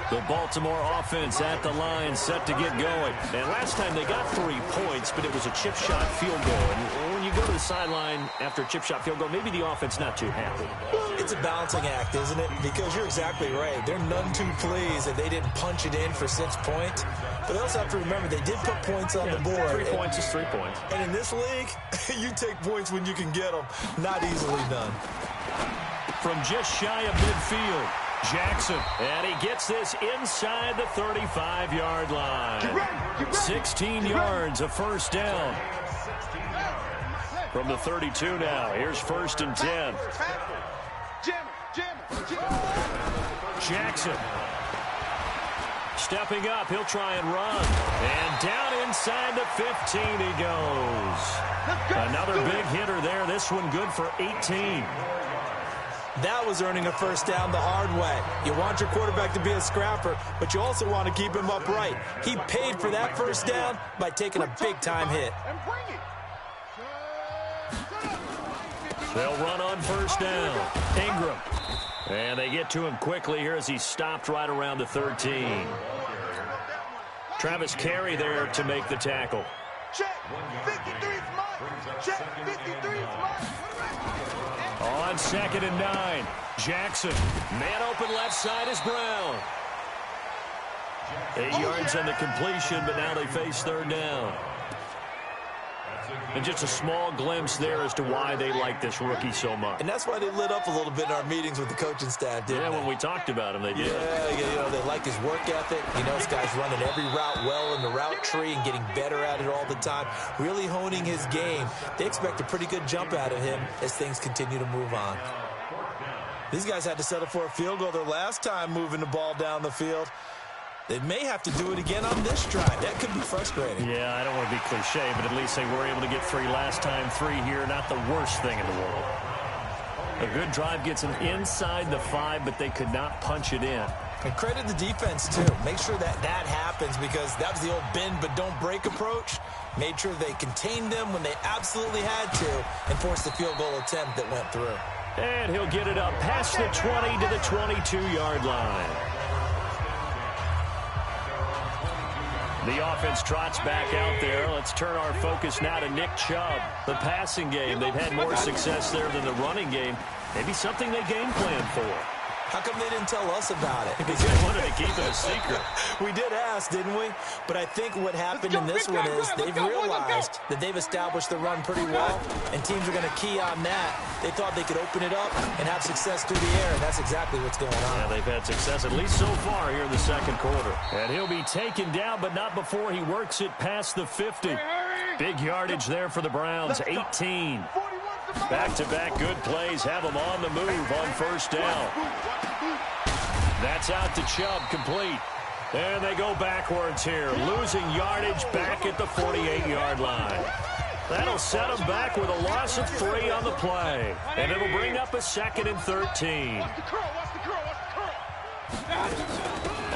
The Baltimore offense at the line, set to get going. And last time they got 3 points, but it was a chip shot field goal. And when you go to the sideline after a chip shot field goal, maybe the offense not too happy. It's a balancing act, isn't it? Because you're exactly right. They're none too pleased that they didn't punch it in for 6 points. But they also have to remember they did put points on the board. 3 points is 3 points. And in this league, you take points when you can get them. Not easily done. From just shy of midfield, Jackson. And he gets this inside the 35-yard line. 16 yards, a first down. From the 32 now, here's 1st and 10. Jackson. Stepping up, he'll try and run. And down inside the 15 he goes. Another big hitter there. This one good for 18. That was earning a first down the hard way. You want your quarterback to be a scrapper, but you also want to keep him upright. He paid for that first down by taking a big-time hit. They'll run on first down. Ingram. And they get to him quickly here as he's stopped right around the 13. Travis Carey there to make the tackle. Check. 53's mine. Check. 53's mine. On 2nd and 9. Jackson. Man open left side is Brown. 8 yards on the completion, but now they face 3rd down. And just a small glimpse there as to why they like this rookie so much. And that's why they lit up a little bit in our meetings with the coaching staff, didn't they? Yeah, when we talked about him, they did. Yeah, they like his work ethic. You know, this guy's running every route well in the route tree and getting better at it all the time, really honing his game. They expect a pretty good jump out of him as things continue to move on. These guys had to settle for a field goal their last time moving the ball down the field. They may have to do it again on this drive. That could be frustrating. Yeah, I don't want to be cliche, but at least they were able to get 3 last time. 3 here, not the worst thing in the world. A good drive gets them inside the 5, but they could not punch it in. And credit the defense, too. Make sure that happens, because that was the old bend but don't break approach. Made sure they contained them when they absolutely had to and forced the field goal attempt that went through. And he'll get it up past the 20 to the 22-yard line. The offense trots back out there. Let's turn our focus now to Nick Chubb. The passing game, they've had more success there than the running game. Maybe something they game plan for. How come they didn't tell us about it? Because they wanted to keep it a secret. We did ask, didn't we? But I think what happened in this one is they've realized that they've established the run pretty well, and teams are going to key on that. They thought they could open it up and have success through the air, and that's exactly what's going on. Yeah, they've had success, at least so far here in the second quarter. And he'll be taken down, but not before he works it past the 50. Big yardage there for the Browns, 18. Back-to-back good plays have them on the move on first down. That's out to Chubb, complete. And they go backwards here, losing yardage back at the 48-yard line. That'll set them back with a loss of 3 on the play. And it'll bring up a 2nd and 13.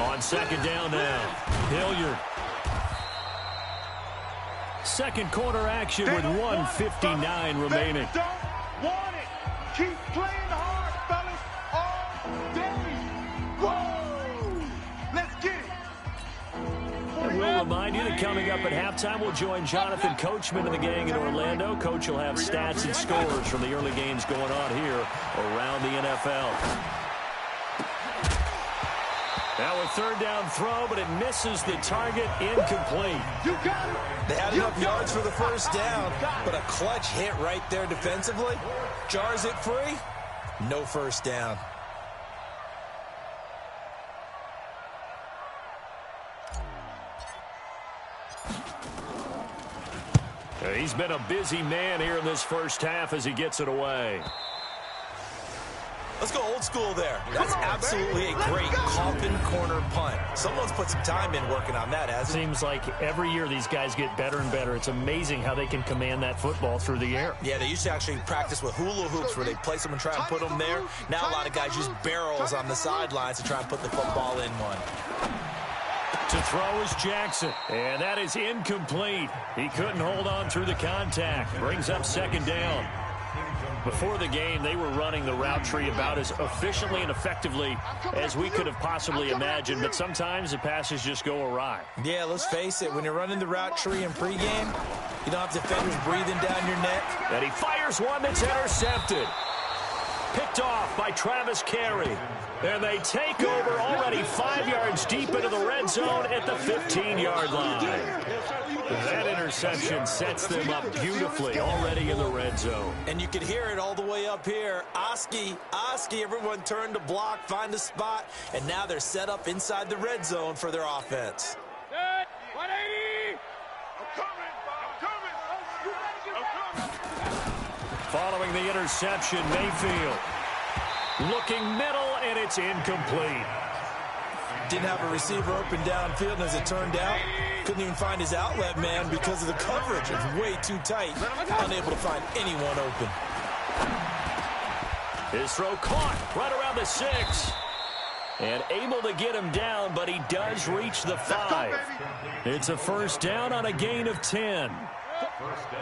On second down now, Hilliard. Second quarter action with 1:59 remaining. Don't want it. Keep playing hard, fellas, all day. Whoa! Let's get it. And we'll remind you that coming up at halftime, we'll join Jonathan Coachman and the gang in Orlando. Coach will have stats and scores from the early games going on here around the NFL. Now a third down throw, but it misses the target, incomplete. You got it. They had enough yards for the first down, but a clutch hit right there defensively. Jars it free, no first down. He's been a busy man here in this first half as he gets it away. Let's go old school there. That's absolutely a great coffin corner punt. Someone's put some time in working on that, hasn't it? Seems like every year these guys get better and better. It's amazing how they can command that football through the air. Yeah, they used to actually practice with hula hoops where they place them and try and put them there. Now a lot of guys use barrels on the sidelines to try and put the football in one. To throw is Jackson, and that is incomplete. He couldn't hold on through the contact. Brings up second down. Before the game, they were running the route tree about as efficiently and effectively as we could have possibly imagined, but sometimes the passes just go awry. Yeah, let's face it, when you're running the route tree in pregame, you don't have defenders breathing down your neck. And he fires one that's intercepted. Picked off by Travis Carey. And they take over already 5 yards deep into the red zone at the 15-yard line. That interception sets them up beautifully already in the red zone. And you can hear it all the way up here. Oski, everyone turned to block, find a spot, and now they're set up inside the red zone for their offense. 180! I'm coming! Following the interception, Mayfield. Looking middle, and it's incomplete. Didn't have a receiver open downfield, and as it turned out, couldn't even find his outlet man because of the coverage. It was way too tight, unable to find anyone open. His throw caught right around the 6. And able to get him down, but he does reach the 5. It's a first down on a gain of 10.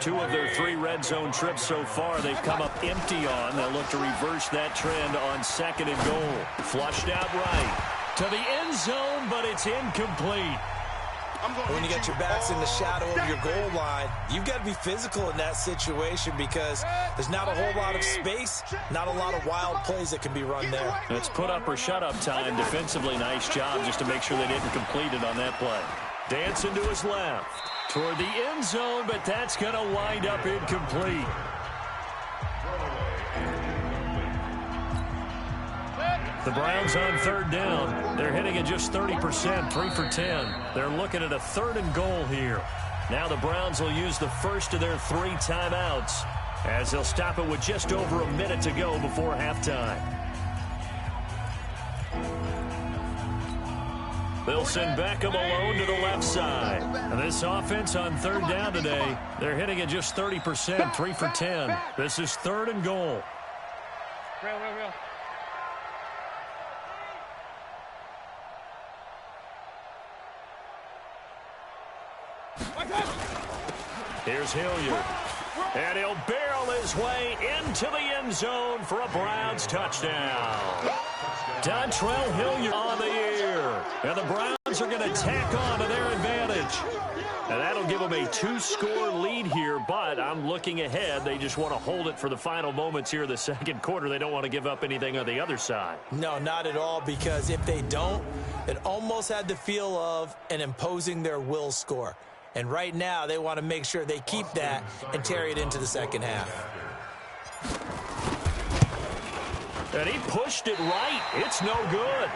2 of their 3 red zone trips so far they've come up empty on. They'll look to reverse that trend on second and goal. Flushed out right to the end zone, but it's incomplete. When you get your backs in the shadow of your goal line, you've got to be physical in that situation because there's not a whole lot of space, not a lot of wild plays that can be run there. It's put up or shut up time. Defensively, nice job just to make sure they didn't complete it on that play. Dancing to his left toward the end zone, but that's going to wind up incomplete. The Browns on third down. They're hitting at just 30%, 3 for 10. They're looking at a 3rd and goal here. Now the Browns will use the first of their 3 timeouts as they'll stop it with just over a minute to go before halftime. They'll send Beckham alone to the left side. And this offense on third down today, they're hitting at just 30%, 3 for 10. This is 3rd and goal. Real. Here's Hilliard. And he'll barrel his way into the end zone for a Browns touchdown. Dontrell Hilliard on the year. And the Browns are going to tack on to their advantage. And that'll give them a 2-score lead here, but I'm looking ahead. They just want to hold it for the final moments here of the second quarter. They don't want to give up anything on the other side. No, not at all, because if they don't, it almost had the feel of an imposing their will score. And right now, they want to make sure they keep that and carry it into the second half. And he pushed it right. It's no good.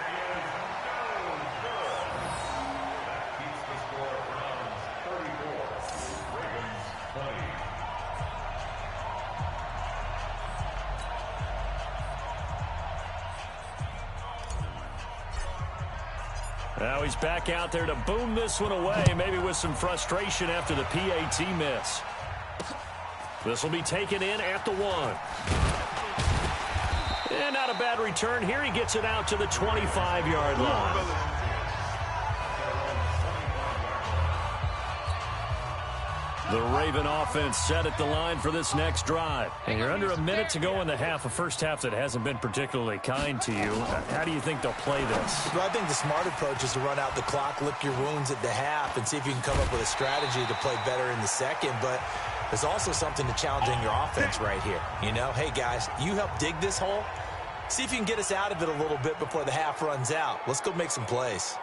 Now he's back out there to boom this one away, maybe with some frustration after the PAT miss. This will be taken in at the 1. And not a bad return here. He gets it out to the 25-yard line. The Raven offense set at the line for this next drive. And you're under a minute to go in the half, a first half that hasn't been particularly kind to you. How do you think they'll play this? Well, I think the smart approach is to run out the clock, lick your wounds at the half, and see if you can come up with a strategy to play better in the second. But there's also something to challenging your offense right here. You know, hey, guys, you help dig this hole. See if you can get us out of it a little bit before the half runs out. Let's go make some plays.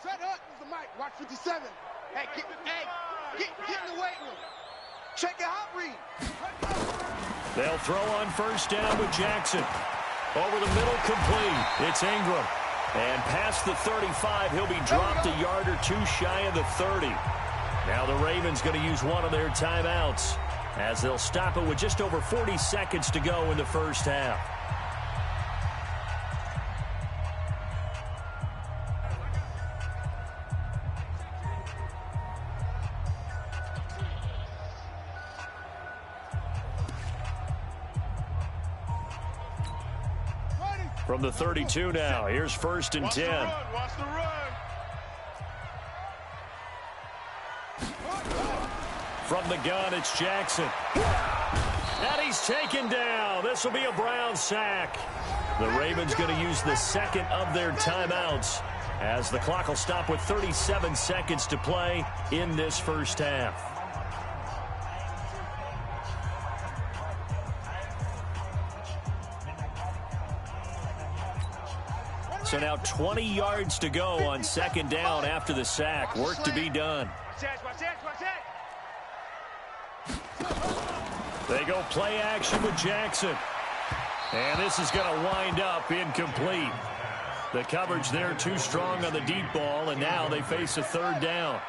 Set up is the mic. Watch 57. Hey, get in the weight room. Check your hot read. They'll throw on first down with Jackson. Over the middle, complete. It's Ingram. And past the 35, he'll be dropped a yard or two shy of the 30. Now the Ravens going to use one of their timeouts as they'll stop it with just over 40 seconds to go in the first half. From the 32 now, here's 1st and 10. Watch the run. From the gun, it's Jackson. And he's taken down. This will be a Brown sack. The Ravens going to use the second of their timeouts as the clock will stop with 37 seconds to play in this first half. So now 20 yards to go on second down after the sack. Work to be done. They go play action with Jackson. And this is going to wind up incomplete. The coverage there too strong on the deep ball, and now they face a third down.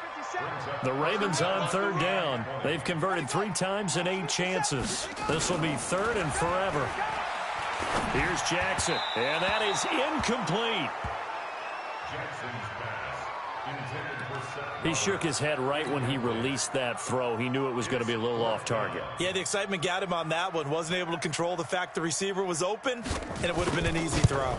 The Ravens on third down. They've converted 3 times in 8 chances. This will be 3rd and forever. Here's Jackson, and that is incomplete. He shook his head right when he released that throw. He knew it was going to be a little off target. Yeah, the excitement got him on that one. Wasn't able to control the fact the receiver was open, and it would have been an easy throw.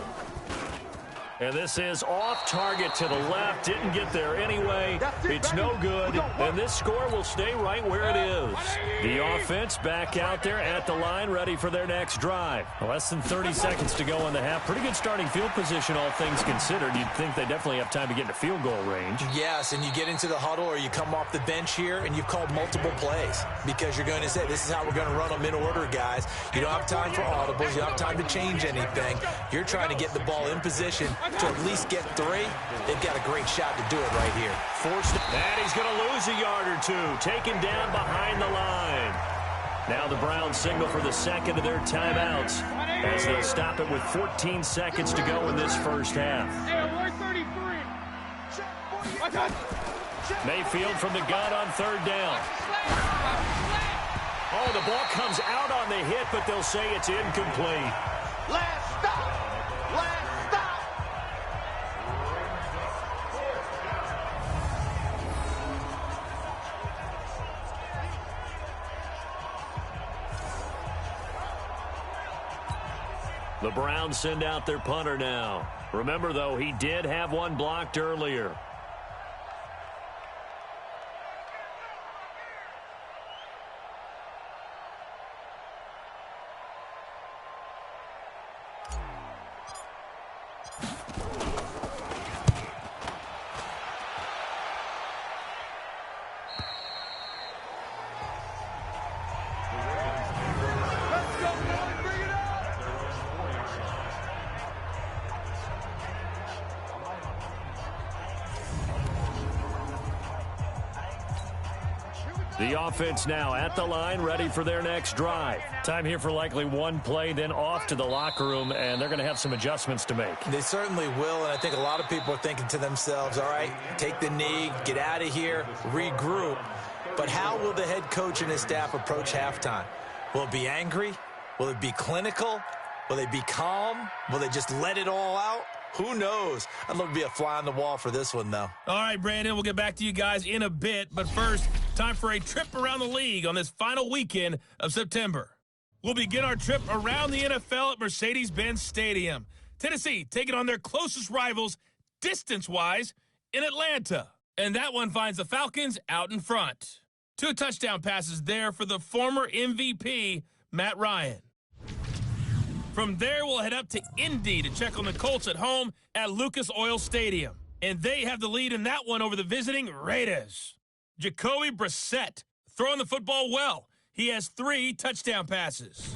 And this is off target to the left. Didn't get there anyway. It's no good. And this score will stay right where it is. The offense back out there at the line, ready for their next drive. Less than 30 seconds to go in the half. Pretty good starting field position, all things considered. You'd think they definitely have time to get into field goal range. Yes, and you get into the huddle or you come off the bench here and you've called multiple plays because you're going to say, this is how we're going to run them in order, guys. You don't have time for audibles. You don't have time to change anything. You're trying to get the ball in position to at least get 3. They've got a great shot to do it right here. Forced it, and he's going to lose a yard or two. Taken down behind the line. Now the Browns signal for the second of their timeouts as they'll stop it with 14 seconds to go in this first half. Mayfield from the gun on third down. Oh, the ball comes out on the hit, but they'll say it's incomplete. Last stop. Last stop. The Browns send out their punter now. Remember, though, he did have one blocked earlier. The offense now at the line, ready for their next drive. Time here for likely one play, then off to the locker room, and they're going to have some adjustments to make. They certainly will, and I think a lot of people are thinking to themselves, all right, take the knee, get out of here, regroup. But how will the head coach and his staff approach halftime? Will it be angry? Will it be clinical? Will they be calm? Will they just let it all out? Who knows? I'd love to be a fly on the wall for this one, though. All right, Brandon, we'll get back to you guys in a bit. But first, time for a trip around the league on this final weekend of September. We'll begin our trip around the NFL at Mercedes-Benz Stadium. Tennessee taking on their closest rivals, distance-wise, in Atlanta. And that one finds the Falcons out in front. 2 touchdown passes there for the former MVP, Matt Ryan. From there, we'll head up to Indy to check on the Colts at home at Lucas Oil Stadium. And they have the lead in that one over the visiting Raiders. Jacoby Brissett throwing the football well. He has 3 touchdown passes.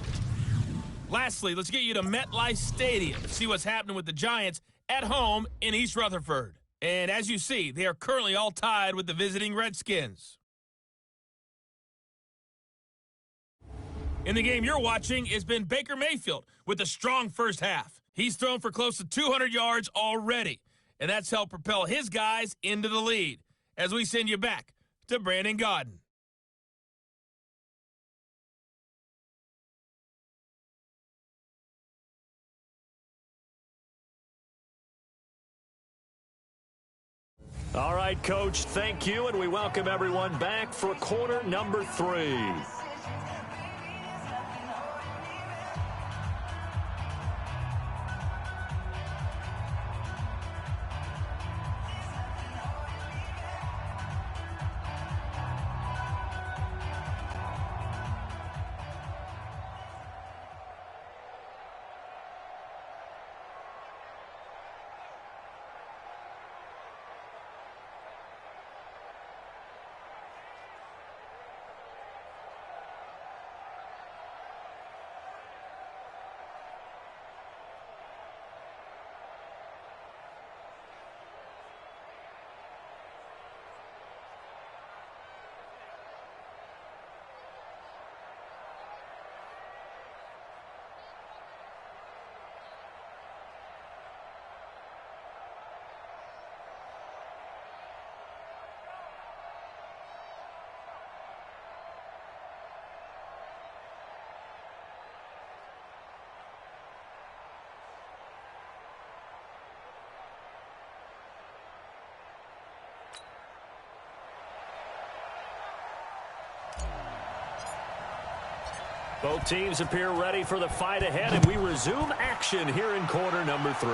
Lastly, let's get you to MetLife Stadium to see what's happening with the Giants at home in East Rutherford. And as you see, they are currently all tied with the visiting Redskins. In the game you're watching has been Baker Mayfield with a strong first half. He's thrown for close to 200 yards already, and that's helped propel his guys into the lead. As we send you back to Brandon Gaudin. All right, Coach, thank you, and we welcome everyone back for quarter number 3. Both teams appear ready for the fight ahead, and we resume action here in quarter number 3.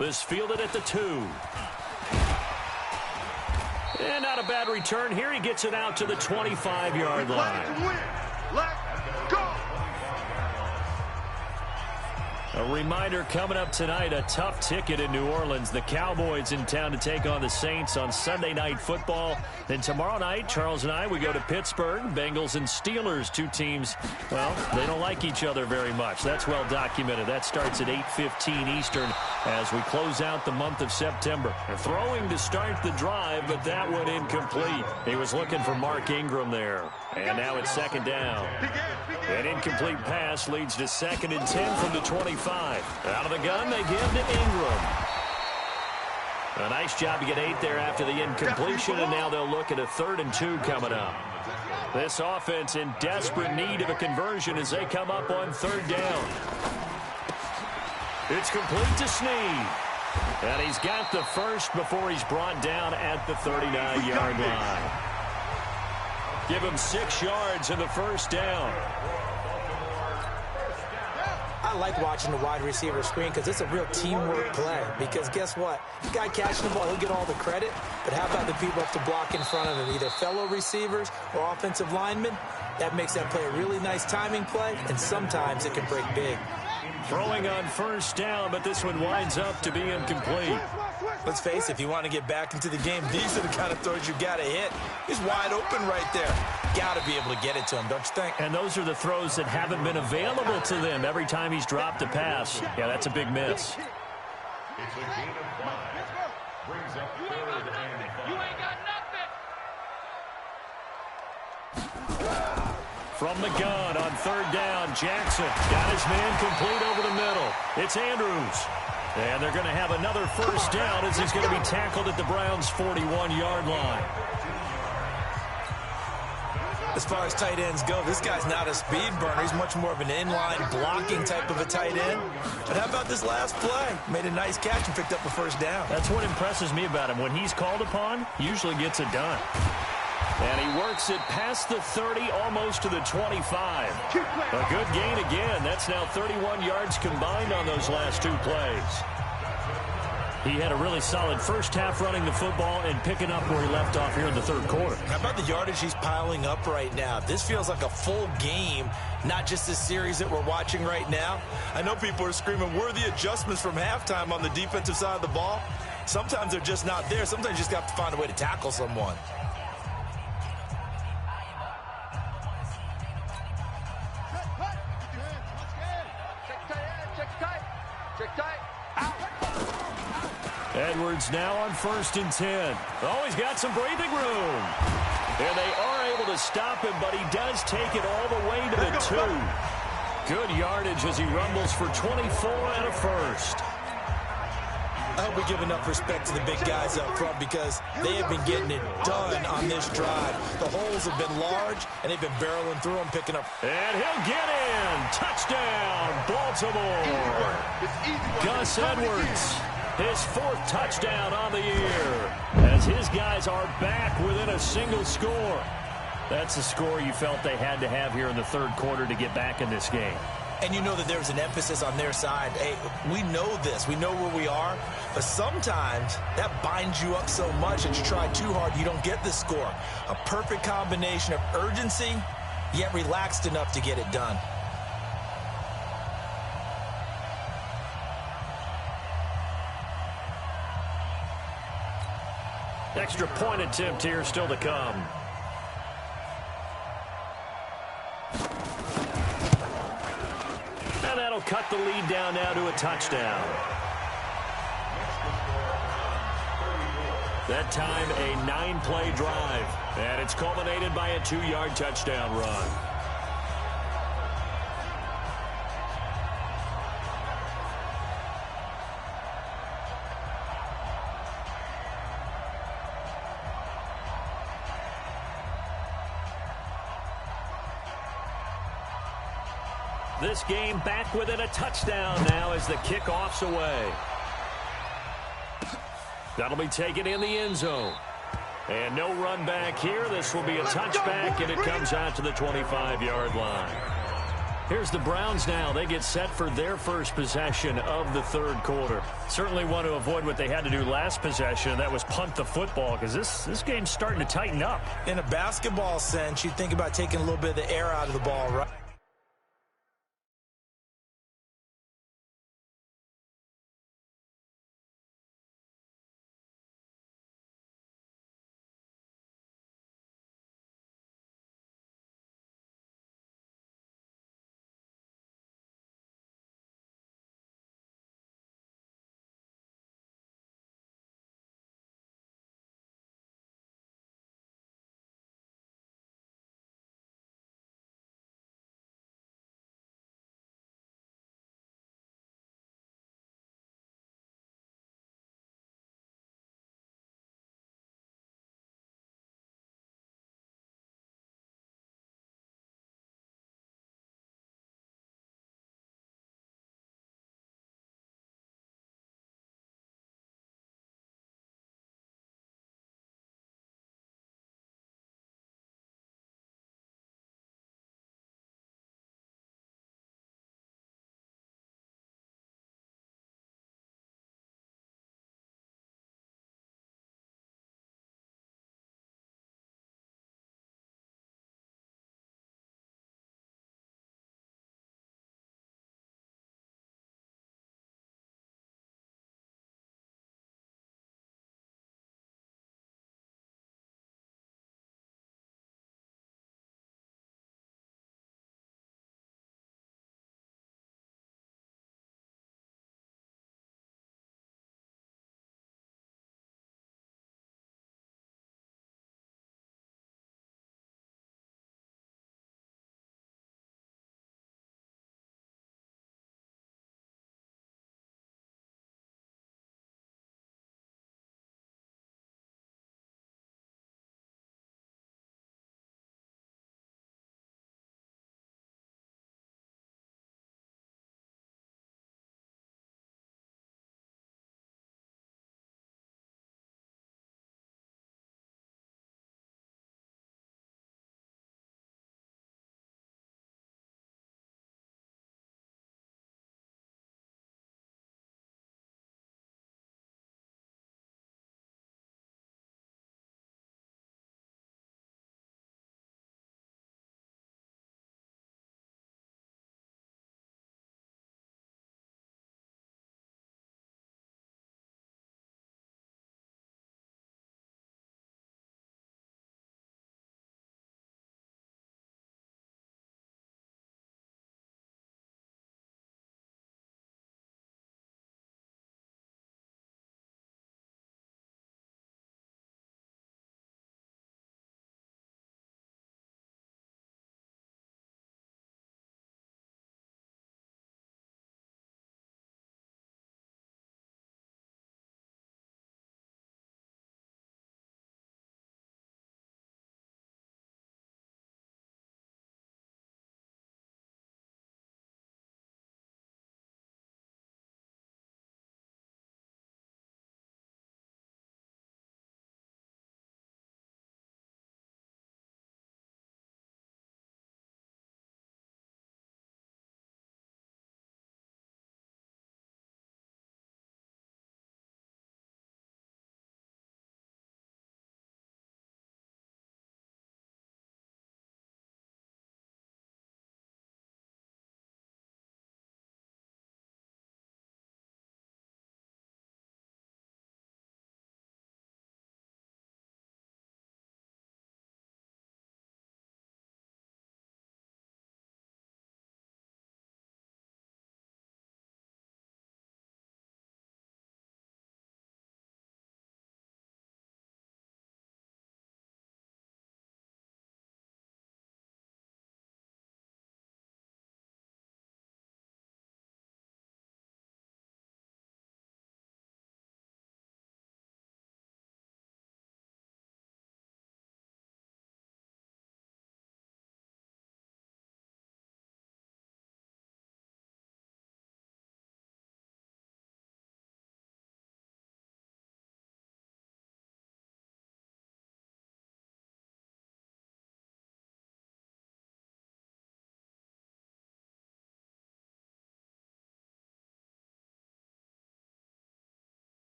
This fielded at the 2. And not a bad return here. He gets it out to the 25-yard line. Let's go! A reminder coming up tonight, a tough ticket in New Orleans. The Cowboys in town to take on the Saints on Sunday Night Football. Then tomorrow night, Charles and I, we go to Pittsburgh. Bengals and Steelers, two teams, well, they don't like each other very much. That's well documented. That starts at 8:15 Eastern as we close out the month of September. They're throwing to start the drive, but that one incomplete. He was looking for Mark Ingram there. And now it's second down. An incomplete pass leads to 2nd and 10 from the 25. Out of the gun, they give to Ingram. A nice job to get 8 there after the incompletion, and now they'll look at a 3rd and 2 coming up. This offense in desperate need of a conversion as they come up on 3rd down. It's complete to Snead. And he's got the first before he's brought down at the 39-yard line. Give him 6 yards in the first down. I like watching the wide receiver screen because it's a real teamwork play. Because guess what? The guy catching the ball, he'll get all the credit. But how about the people up to block in front of him, either fellow receivers or offensive linemen? That makes that play a really nice timing play, and sometimes it can break big. Throwing on first down, but this one winds up to be incomplete. Let's face it, if you want to get back into the game, these are the kind of throws you got to hit. He's wide open right there. Got to be able to get it to him, don't you think? And those are the throws that haven't been available to them every time he's dropped a pass. Yeah, that's a big miss. It's a gain of 5. Brings up 3rd and 5. You ain't got nothing. From the gun on 3rd down, Jackson got his man complete over the middle. It's Andrews. And they're going to have another first down as he's going to be tackled at the Browns' 41-yard line. As far as tight ends go, this guy's not a speed burner. He's much more of an inline blocking type of a tight end. But how about this last play? Made a nice catch and picked up a first down. That's what impresses me about him. When he's called upon, usually gets it done. And he works it past the 30, almost to the 25. A good gain again. That's now 31 yards combined on those last 2 plays. He had a really solid first half running the football and picking up where he left off here in the 3rd quarter. How about the yardage he's piling up right now? This feels like a full game, not just this series that we're watching right now. I know people are screaming, worthy adjustments from halftime on the defensive side of the ball. Sometimes they're just not there. Sometimes you just have to find a way to tackle someone. Edwards now on 1st and 10. Oh, he's got some breathing room. And they are able to stop him, but he does take it all the way to the 2. Good yardage as he rumbles for 24 and a first. I hope we give enough respect to the big guys up front because they have been getting it done on this drive. The holes have been large, and they've been barreling through them, picking up. And he'll get in. Touchdown, Baltimore. Gus Edwards, his 4th touchdown on the year, as his guys are back within a single score. That's a score you felt they had to have here in the 3rd quarter to get back in this game. And you know that there's an emphasis on their side. Hey, we know this. We know where we are. But sometimes that binds you up so much that you try too hard, you don't get the score. A perfect combination of urgency, yet relaxed enough to get it done. Extra point attempt here still to come. And that'll cut the lead down now to a touchdown. That time a 9-play drive. And it's culminated by a 2-yard touchdown run. This game back within a touchdown now as the kickoff's away. That'll be taken in the end zone. And no run back here. This will be a touchback, and it comes out to the 25-yard line. Here's the Browns now. They get set for their first possession of the third quarter. Certainly want to avoid what they had to do last possession, and that was punt the football, because this game's starting to tighten up. In a basketball sense, you think about taking a little bit of the air out of the ball, right?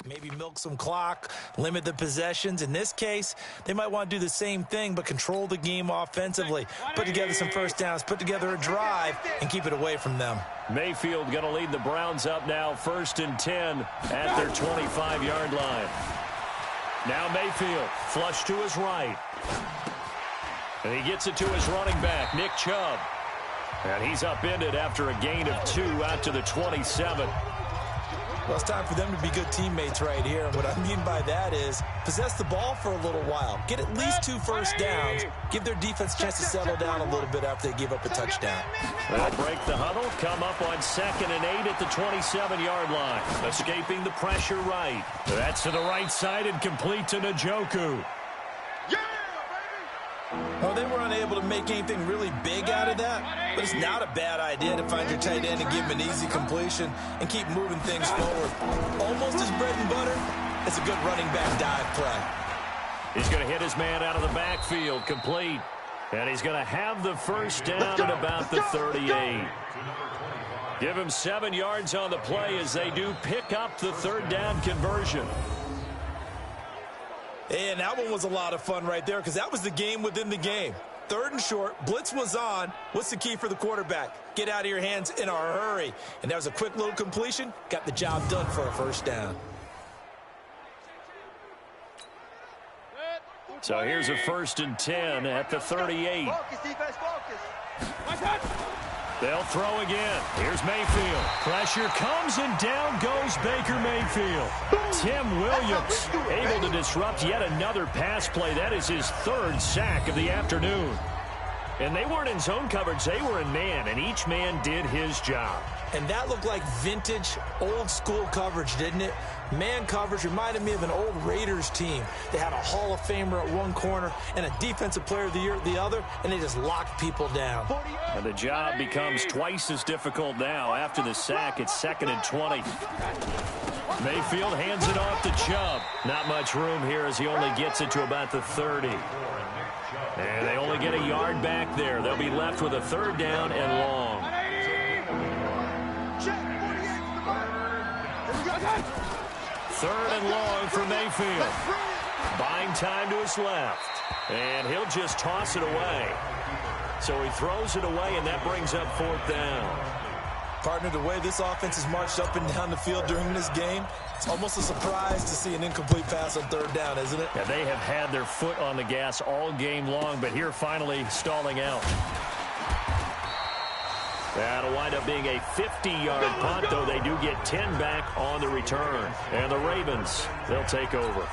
Maybe milk some clock, limit the possessions. In this case, they might want to do the same thing, but control the game offensively. Put together some first downs, put together a drive, and keep it away from them. Mayfield going to lead the Browns up now, 1st and 10 at their 25-yard line. Now Mayfield, flush to his right. And he gets it to his running back, Nick Chubb. And he's upended after a gain of 2 out to the 27. Well, it's time for them to be good teammates right here. And what I mean by that is possess the ball for a little while. Get at least 2 first downs. Give their defense a chance to settle down a little bit after they give up a touchdown. They'll break the huddle, come up on 2nd and 8 at the 27-yard line. Escaping the pressure right. That's to the right side and complete to Njoku. Well, they were unable to make anything really big out of that, but it's not a bad idea to find your tight end and give him an easy completion and keep moving things forward. Almost his bread and butter. It's a good running back dive play. He's going to hit his man out of the backfield, complete. And he's going to have the first down at about the 38. Give him 7 yards on the play as they do pick up the 3rd down conversion. And that one was a lot of fun right there because that was the game within the game. 3rd and short, blitz was on. What's the key for the quarterback? Get out of your hands in a hurry. And that was a quick little completion. Got the job done for a first down. So here's a 1st and 10 at the 38. Focus, defense, focus. They'll throw again. Here's Mayfield. Pressure comes and down goes Baker Mayfield. Tim Williams able to disrupt yet another pass play. That is his 3rd sack of the afternoon. And they weren't in zone coverage. They were in man, and each man did his job. And that looked like vintage, old-school coverage, didn't it? Man coverage reminded me of an old Raiders team. They had a Hall of Famer at one corner and a Defensive Player of the Year at the other, and they just locked people down. And the job becomes twice as difficult now. After the sack, it's 2nd and 20. Mayfield hands it off to Chubb. Not much room here as he only gets it to about the 30. And they only get a yard back there. They'll be left with a 3rd down and long. 3rd and long for Mayfield. Buying time to his left. And he'll just toss it away. So he throws it away, and that brings up 4th down. Partner, the way this offense has marched up and down the field during this game, it's almost a surprise to see an incomplete pass on 3rd down, isn't it? Yeah, they have had their foot on the gas all game long, but here finally stalling out. That'll wind up being a 50-yard punt, though they do get 10 back on the return. And the Ravens, they'll take over.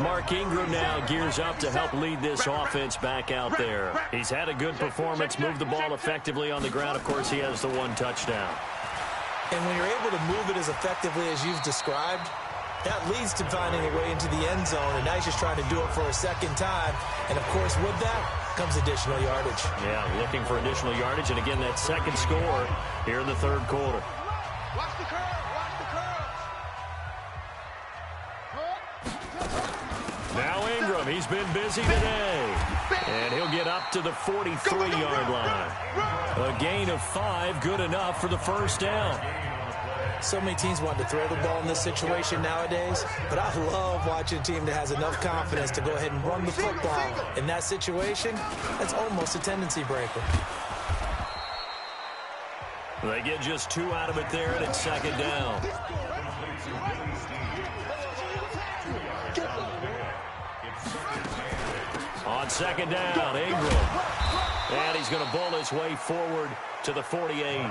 Mark Ingram now gears up to help lead this offense back out there. He's had a good performance, moved the ball effectively on the ground. Of course, he has the 1 touchdown. And when you're able to move it as effectively as you've described, that leads to finding a way into the end zone, and now he's just trying to do it for a 2nd time. And, of course, with that comes additional yardage. Yeah, looking for additional yardage, and again, that 2nd score here in the 3rd quarter. Watch the curve, watch the curve. Now Ingram, he's been busy today. And he'll get up to the 43-yard line. A gain of 5, good enough for the 1st down. So many teams want to throw the ball in this situation nowadays, but I love watching a team that has enough confidence to go ahead and run the football. In that situation, that's almost a tendency breaker. They get just 2 out of it there, and it's 2nd down. On 2nd down, Ingram. And he's going to bowl his way forward to the 48.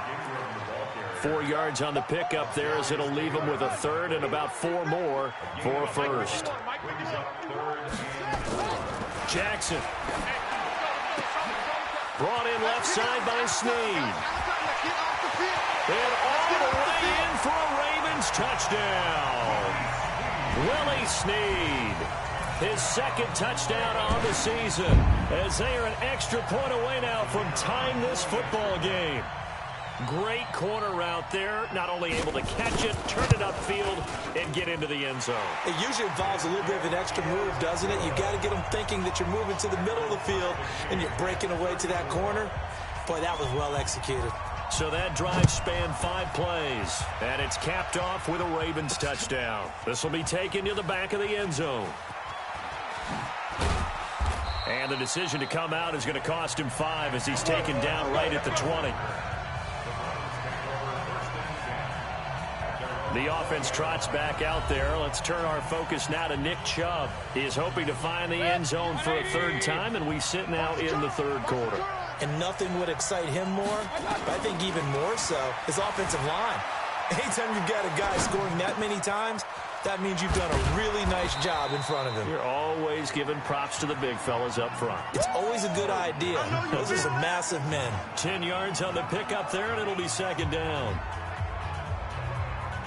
4 yards on the pickup there as it'll leave him with a 3rd and about 4 more for a 1st. Jackson. Brought in left side by Snead. And all the way in for a Ravens touchdown. Willie Snead. His 2nd touchdown on the season as they are an extra point away now from tying this football game. Great corner route there. Not only able to catch it, turn it upfield, and get into the end zone. It usually involves a little bit of an extra move, doesn't it? You've got to get them thinking that you're moving to the middle of the field and you're breaking away to that corner. Boy, that was well executed. So that drive spanned 5 plays, and it's capped off with a Ravens touchdown. This will be taken to the back of the end zone. And the decision to come out is going to cost him 5 as he's taken down right at the 20. The offense trots back out there. Let's turn our focus now to Nick Chubb. He is hoping to find the end zone for a 3rd time, and we sit now in the 3rd quarter. And nothing would excite him more, but I think even more so, his offensive line. Anytime you've got a guy scoring that many times, that means you've done a really nice job in front of him. You're always giving props to the big fellas up front. It's always a good idea. Those are some massive men. 10 yards on the pickup there, and it'll be 2nd down.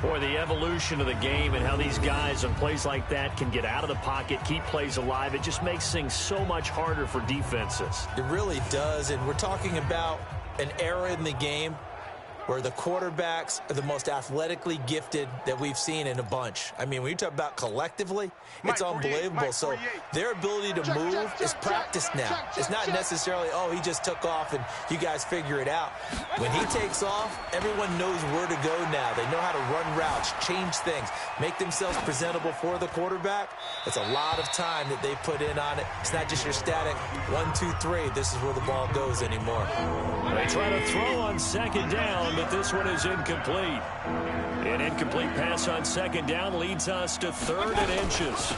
Boy, the evolution of the game and how these guys on plays like that can get out of the pocket, keep plays alive, it just makes things so much harder for defenses. It really does, and we're talking about an era in the game where the quarterbacks are the most athletically gifted that we've seen in a bunch. I mean, when you talk about collectively, it's unbelievable. So their ability to move is practiced now. It's not necessarily, oh, he just took off and you guys figure it out. When he takes off, everyone knows where to go now. They know how to run routes, change things, make themselves presentable for the quarterback. It's a lot of time that they put in on it. It's not just your static 1, 2, 3. This is where the ball goes anymore. They try to throw on 2nd down, but this one is incomplete. An incomplete pass on 2nd down leads us to 3rd and inches.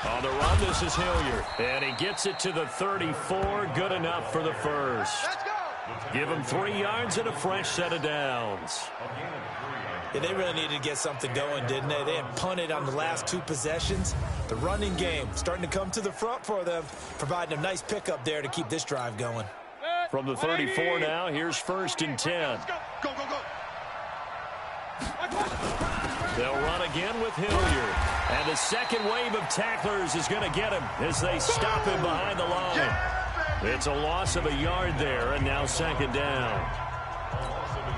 On the run, this is Hilliard. And he gets it to the 34. Good enough for the 1st. Give him 3 yards and a fresh set of downs. Yeah, they really needed to get something going, didn't they? They had punted on the last 2 possessions. The running game starting to come to the front for them, providing a nice pickup there to keep this drive going. From the 34 now, here's 1st and 10. Go, go, go. They'll run again with Hilliard. And the 2nd wave of tacklers is going to get him as they stop him behind the line. It's a loss of a yard there, and now 2nd down.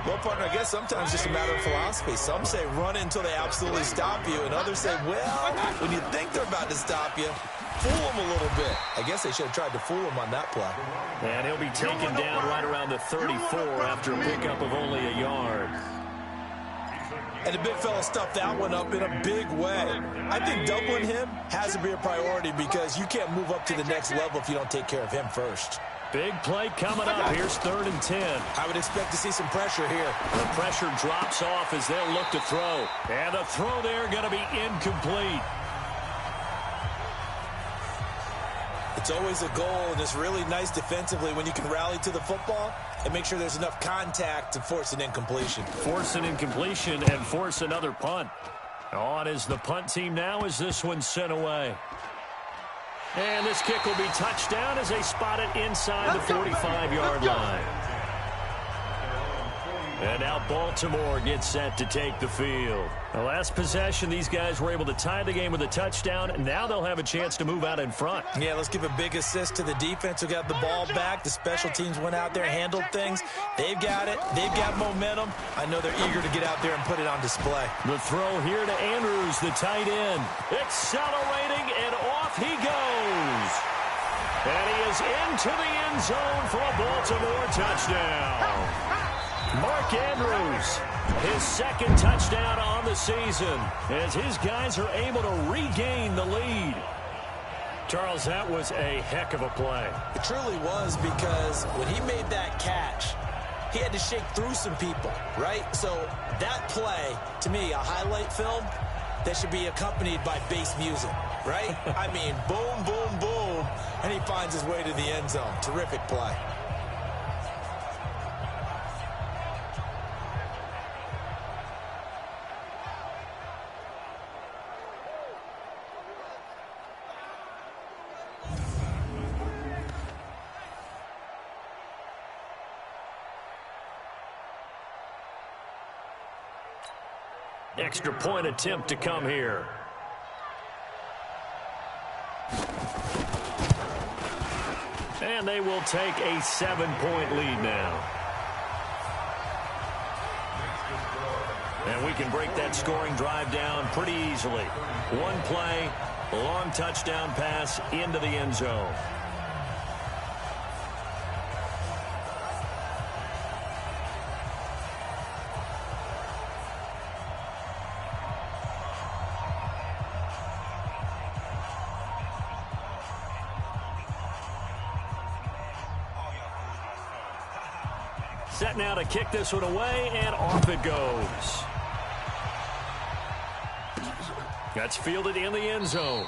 Well, partner, I guess sometimes it's just a matter of philosophy. Some say run until they absolutely stop you, and others say, well, when you think they're about to stop you, fool them a little bit. I guess they should have tried to fool him on that play. And he'll be taken down right around the 34 after a pickup of only a yard. And the big fella stuffed that one up in a big way. I think doubling him has to be a priority because you can't move up to the next level if you don't take care of him first. Big play coming up. Here's 3rd and 10. I would expect to see some pressure here. The pressure drops off as they'll look to throw. And the throw there going to be incomplete. It's always a goal, and it's really nice defensively when you can rally to the football and make sure there's enough contact to force an incompletion. Force an incompletion and force another punt. On is the punt team now as this one's sent away. And this kick will be touchdown as they spot it inside the 45-yard line. And now Baltimore gets set to take the field. The last possession, these guys were able to tie the game with a touchdown, and now they'll have a chance to move out in front. Yeah, let's give a big assist to the defense who got the ball back. The special teams went out there, handled things. They've got it. They've got momentum. I know they're eager to get out there and put it on display. The throw here to Andrews, the tight end. Accelerating, and off he goes. And he is into the end zone for a Baltimore touchdown. Mark Andrews, his 2nd touchdown on the season as his guys are able to regain the lead. Charles, that was a heck of a play. It truly was because when he made that catch, he had to shake through some people, right? So that play, to me, a highlight film that should be accompanied by bass music, right? I mean, boom, boom, boom, and he finds his way to the end zone. Terrific play. Extra point attempt to come here. And they will take a 7-point lead now. And we can break that scoring drive down pretty easily. One play, long touchdown pass into the end zone. set now to kick this one away, and off it goes. That's fielded in the end zone.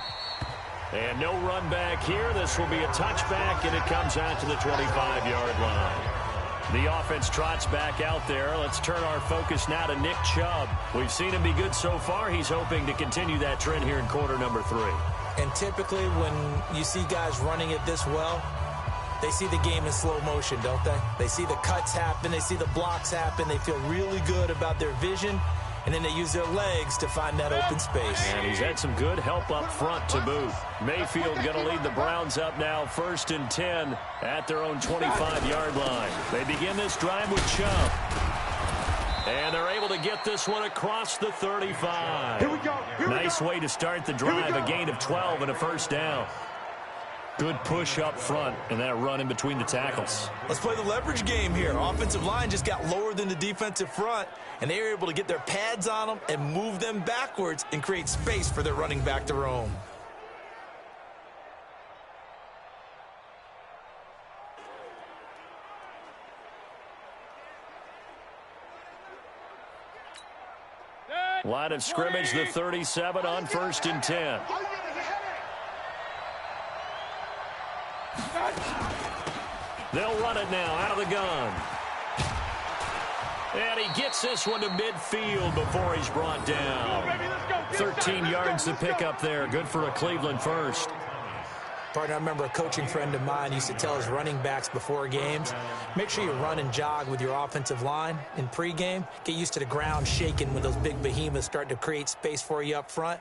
And no run back here. This will be a touchback, and it comes out to the 25-yard line. The offense trots back out there. Let's turn our focus now to Nick Chubb. We've seen him be good so far. He's hoping to continue that trend here in quarter number 3. And typically when you see guys running it this well, they see the game in slow motion, don't they? They see the cuts happen. They see the blocks happen. They feel really good about their vision. And then they use their legs to find that open space. And he's had some good help up front to boot. Mayfield going to lead the Browns up now, 1st and 10 at their own 25-yard line. They begin this drive with Chubb. And they're able to get this one across the 35. Here we go. Nice way to start the drive, a gain of 12 and a first down. Good push up front, and that run in between the tackles. Let's play the leverage game here. Offensive line just got lower than the defensive front, and they were able to get their pads on them and move them backwards and create space for their running back to roam. Line of scrimmage, the 37 on 1st and 10. They'll run it now out of the gun. And he gets this one to midfield before he's brought down. 13 yards to pick up there. Good for a Cleveland first. Partner, I remember a coaching friend of mine used to tell his running backs before games, make sure you run and jog with your offensive line in pregame. Get used to the ground shaking when those big behemoths start to create space for you up front.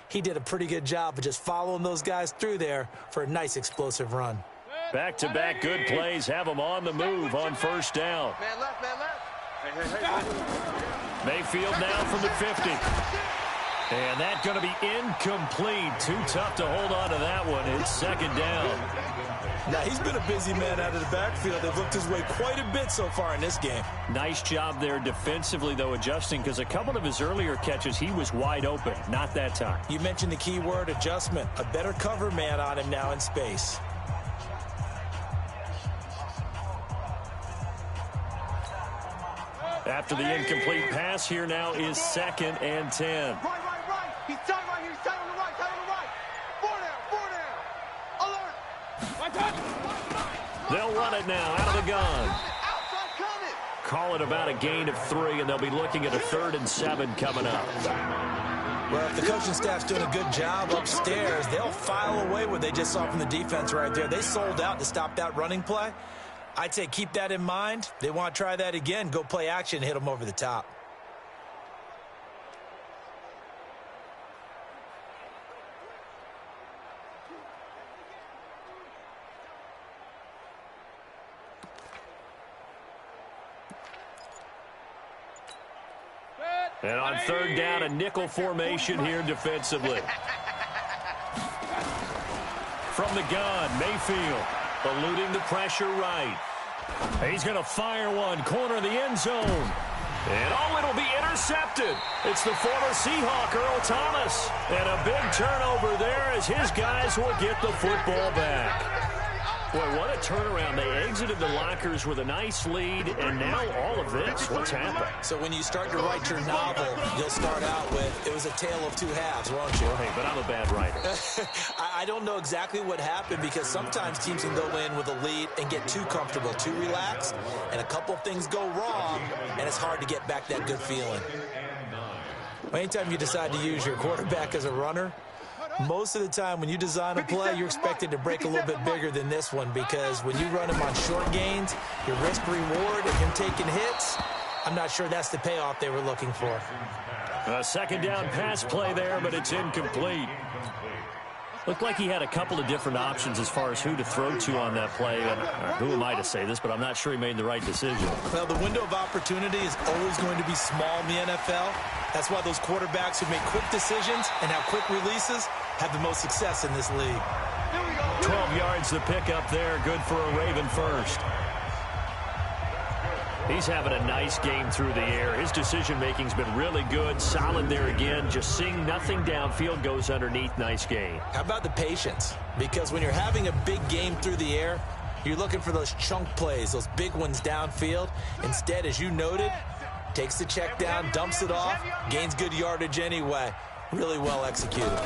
He did a pretty good job of just following those guys through there for a nice explosive run. Back-to-back good plays have them on the move on 1st down. Man left, man left. Mayfield now from the 50. And that's going to be incomplete. Too tough to hold on to that one. It's 2nd down. Now, he's been a busy man out of the backfield. They've looked his way quite a bit so far in this game. Nice job there defensively, though, adjusting, because a couple of his earlier catches, he was wide open. Not that time. You mentioned the key word, adjustment. A better cover man on him now in space. After the incomplete pass, here now is 2nd and 10. Right. He's tight right here. He's tight on the right. 4 down. Alert. They'll run it now out of the gun. Outside coming. Call it about a gain of 3, and they'll be looking at a 3rd and 7 coming up. Well, if the coaching staff's doing a good job upstairs, they'll file away what they just saw from the defense right there. They sold out to stop that running play. I'd say keep that in mind. They want to try that again. Go play action, hit them over the top. And on 3rd down, a nickel formation here defensively. From the gun, Mayfield eluding the pressure right. He's going to fire one, corner of the end zone. And it'll be intercepted. It's the former Seahawk, Earl Thomas. And a big turnover there as his guys will get the football back. Boy, what a turnaround. They exited the lockers with a nice lead, and now all of this. What's happened? So when you start to write your novel, you'll start out with, it was a tale of 2 halves, won't you? Hey, but I'm a bad writer. I don't know exactly what happened, because sometimes teams can go in with a lead and get too comfortable, too relaxed, and a couple of things go wrong, and it's hard to get back that good feeling. Anytime you decide to use your quarterback as a runner, most of the time when you design a play, you're expected to break a little bit bigger than this one, because when you run him on short gains, your risk-reward and him taking hits, I'm not sure that's the payoff they were looking for. A 2nd down pass play there, but it's incomplete. Looked like he had a couple of different options as far as who to throw to on that play. And who am I to say this, but I'm not sure he made the right decision. Well, the window of opportunity is always going to be small in the NFL. That's why those quarterbacks who make quick decisions and have quick releases have the most success in this league. 12 yards to pick up there. Good for a Raven first. He's having a nice game through the air. His decision-making's been really good. Solid there again. Just seeing nothing downfield, goes underneath. Nice game. How about the patience? Because when you're having a big game through the air, You're looking for those chunk plays, those big ones downfield. Instead, as you noted, takes the check down, dumps it off, gains good yardage anyway. Really well executed.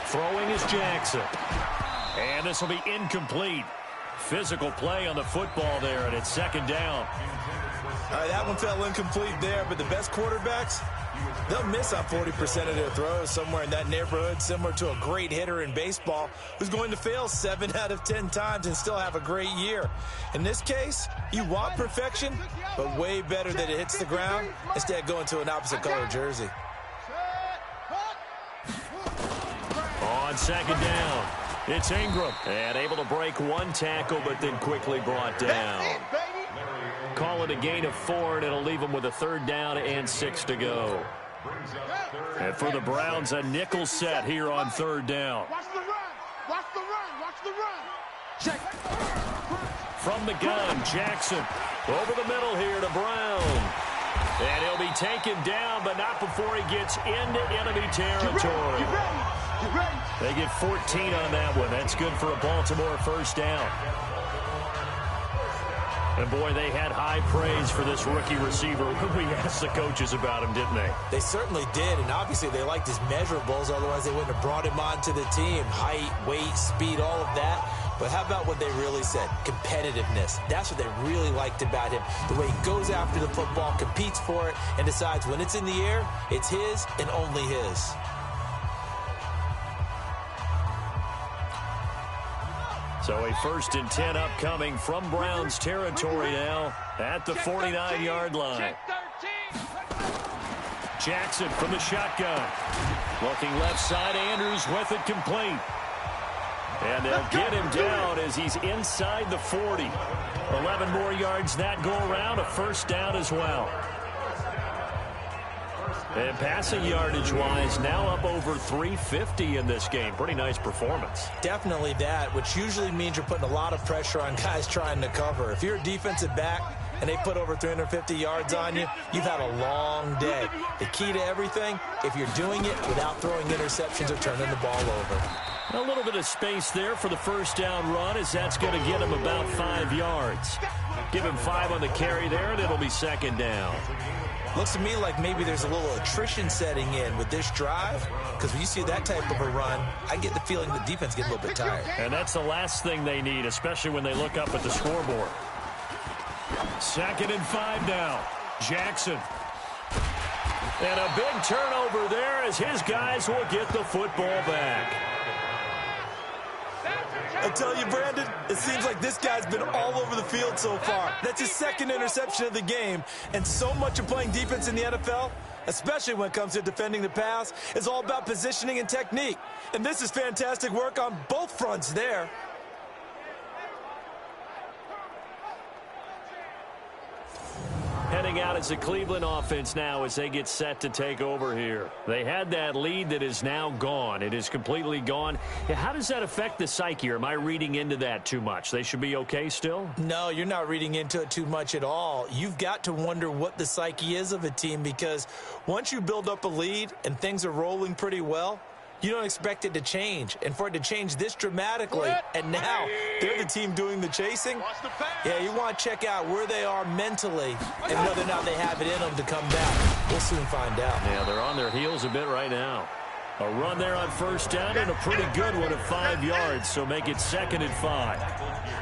Throwing is Jackson. And this will be incomplete. Physical play on the football there, and it's second down. All right, that one fell incomplete there, but the best quarterbacks, they'll miss on 40% of their throws, somewhere in that neighborhood, similar to a great hitter in baseball who's going to fail 7 out of 10 times and still have a great year. In this case, you want perfection, but way better that it hits the ground instead of going to an opposite color jersey. On second down, it's Ingram, and able to break one tackle, but then quickly brought down. Call it a gain of 4, and it'll leave them with a third down and 6 to go. And for the Browns, a nickel set here on third down. Watch the run. Watch the run. Watch the run. Check. From the gun, Jackson over the middle here to Brown. And he'll be taken down, but not before he gets into enemy territory. Get ready. Get ready. They get 14 on that one. That's good for a Baltimore first down. And, boy, they had high praise for this rookie receiver when we asked the coaches about him, didn't they? They certainly did, and obviously they liked his measurables. Otherwise, they wouldn't have brought him onto the team. Height, weight, speed, all of that. But how about what they really said? Competitiveness. That's what they really liked about him. The way he goes after the football, competes for it, and decides when it's in the air, it's his and only his. So a 1st and 10 upcoming from Browns territory now at the 49-yard line. Jackson from the shotgun. Looking left side, Andrews with it complete. And they'll get him down as he's inside the 40. 11 more yards that go around, a first down as well. And passing yardage-wise, now up over 350 in this game. Pretty nice performance. Definitely that, which usually means you're putting a lot of pressure on guys trying to cover. If you're a defensive back and they put over 350 yards on you, you've had a long day. The key to everything, if you're doing it without throwing interceptions or turning the ball over. A little bit of space there for the first down run, as that's going to get him about 5 yards. Give him 5 on the carry there, and it'll be second down. Looks to me like maybe there's a little attrition setting in with this drive, because when you see that type of a run, I get the feeling the defense gets a little bit tired. And that's the last thing they need, especially when they look up at the scoreboard. 2nd and 5 now. Jackson. And a big turnover there as his guys will get the football back. I tell you, Brandon, it seems like this guy's been all over the field so far. That's his 2nd interception of the game. And so much of playing defense in the NFL, especially when it comes to defending the pass, is all about positioning and technique. And this is fantastic work on both fronts there. Heading out as the Cleveland offense now as they get set to take over here. They had that lead that is now gone. It is completely gone. How does that affect the psyche? Or am I reading into that too much? They should be okay still? No, you're not reading into it too much at all. You've got to wonder what the psyche is of a team, because once you build up a lead and things are rolling pretty well, you don't expect it to change. And for it to change this dramatically, and now they're the team doing the chasing, yeah, you want to check out where they are mentally and whether or not they have it in them to come back. We'll soon find out. Yeah, they're on their heels a bit right now. A run there on first down and a pretty good one at 5 yards, so make it 2nd and 5.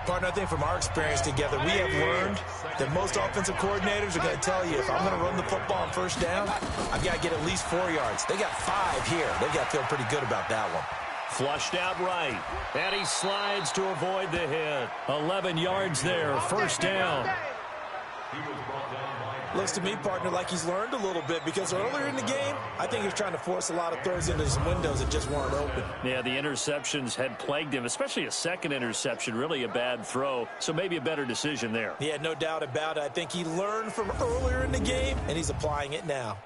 Partner, I think from our experience together, we have learned that most offensive coordinators are going to tell you, if I'm going to run the football on first down, I've got to get at least 4 yards. They got 5 here. They've got to feel pretty good about that one. Flushed out right. And he slides to avoid the hit. 11 yards there, first down. Looks to me, partner, like he's learned a little bit, because earlier in the game, I think he was trying to force a lot of throws into some windows that just weren't open. Yeah, the interceptions had plagued him, especially a second interception, really a bad throw, so maybe a better decision there. Yeah, no doubt about it. I think he learned from earlier in the game, and he's applying it now.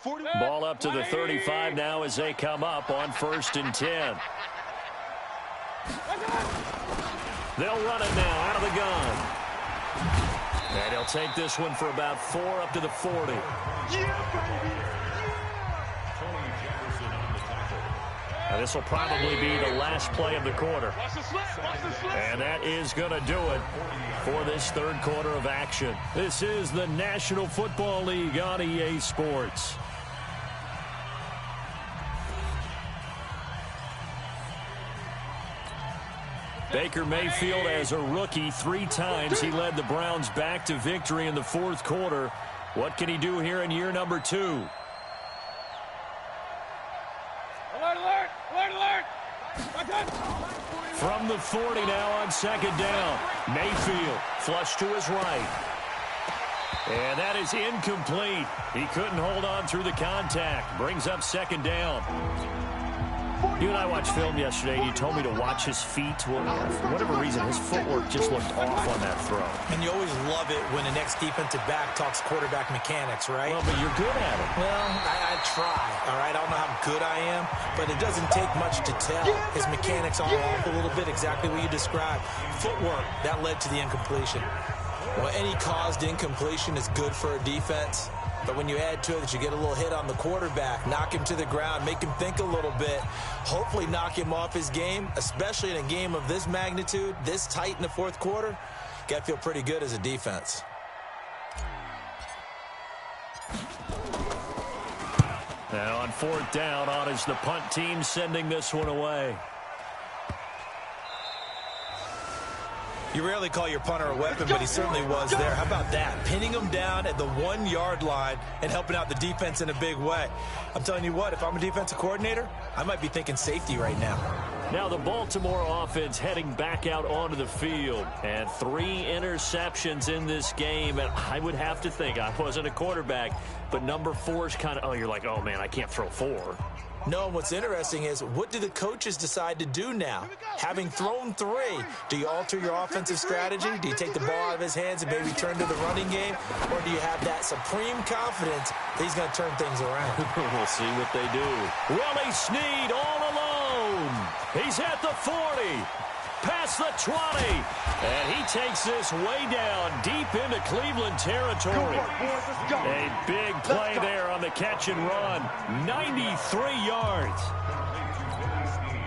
Ball up to the 35 now as they come up on 1st and 10. They'll run it now out of the gun. And he'll take this one for about 4 up to the 40. Now this will probably be the last play of the quarter. And that is going to do it for this third quarter of action. This is the National Football League on EA Sports. Baker Mayfield, as a rookie, 3 times he led the Browns back to victory in the fourth quarter. What can he do here in year number 2? Alert, alert, alert, alert. From the 40 now on 2nd down. Mayfield flush to his right. And that is incomplete. He couldn't hold on through the contact. Brings up 2nd down. You and I watched film yesterday, and you told me to watch his feet. Well, for whatever reason, his footwork just looked off on that throw. And you always love it when an ex-defensive back talks quarterback mechanics, right? Well, but you're good at it. Well, I try, all right? I don't know how good I am, but it doesn't take much to tell. His mechanics are off a little bit, exactly what you described. Footwork, that led to the incompletion. Well, any caused incompletion is good for a defense. But when you add to it that you get a little hit on the quarterback, knock him to the ground, make him think a little bit, hopefully knock him off his game, especially in a game of this magnitude, this tight in the fourth quarter, got to feel pretty good as a defense. Now on 4th down, on is the punt team sending this one away. You rarely call your punter a weapon, but he certainly was there. How about that? Pinning him down at the 1-yard line and helping out the defense in a big way. I'm telling you what, if I'm a defensive coordinator, I might be thinking safety right now. Now the Baltimore offense heading back out onto the field. And 3 interceptions in this game. And I would have to think, I wasn't a quarterback, but number 4 is kind of, oh, you're like, oh, man, I can't throw 4. No, what's interesting is, what do the coaches decide to do now? Having thrown 3, do you alter your offensive strategy? Do you take the ball out of his hands and maybe turn to the running game? Or do you have that supreme confidence that he's going to turn things around? We'll see what they do. Willie Snead all alone. He's at the 40. Past the 20. And he takes this way down deep into Cleveland territory. A big play there on the catch and run. 93 yards.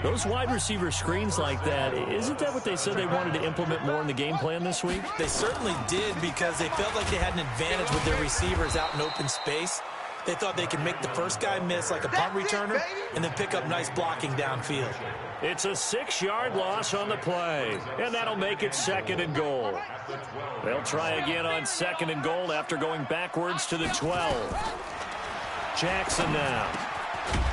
Those wide receiver screens like that, isn't that what they said they wanted to implement more in the game plan this week? They certainly did, because they felt like they had an advantage with their receivers out in open space. They thought they could make the first guy miss like a punt returner and then pick up nice blocking downfield. It's a 6-yard loss on the play, and that'll make it 2nd and goal. They'll try again on 2nd and goal after going backwards to the 12. Jackson now.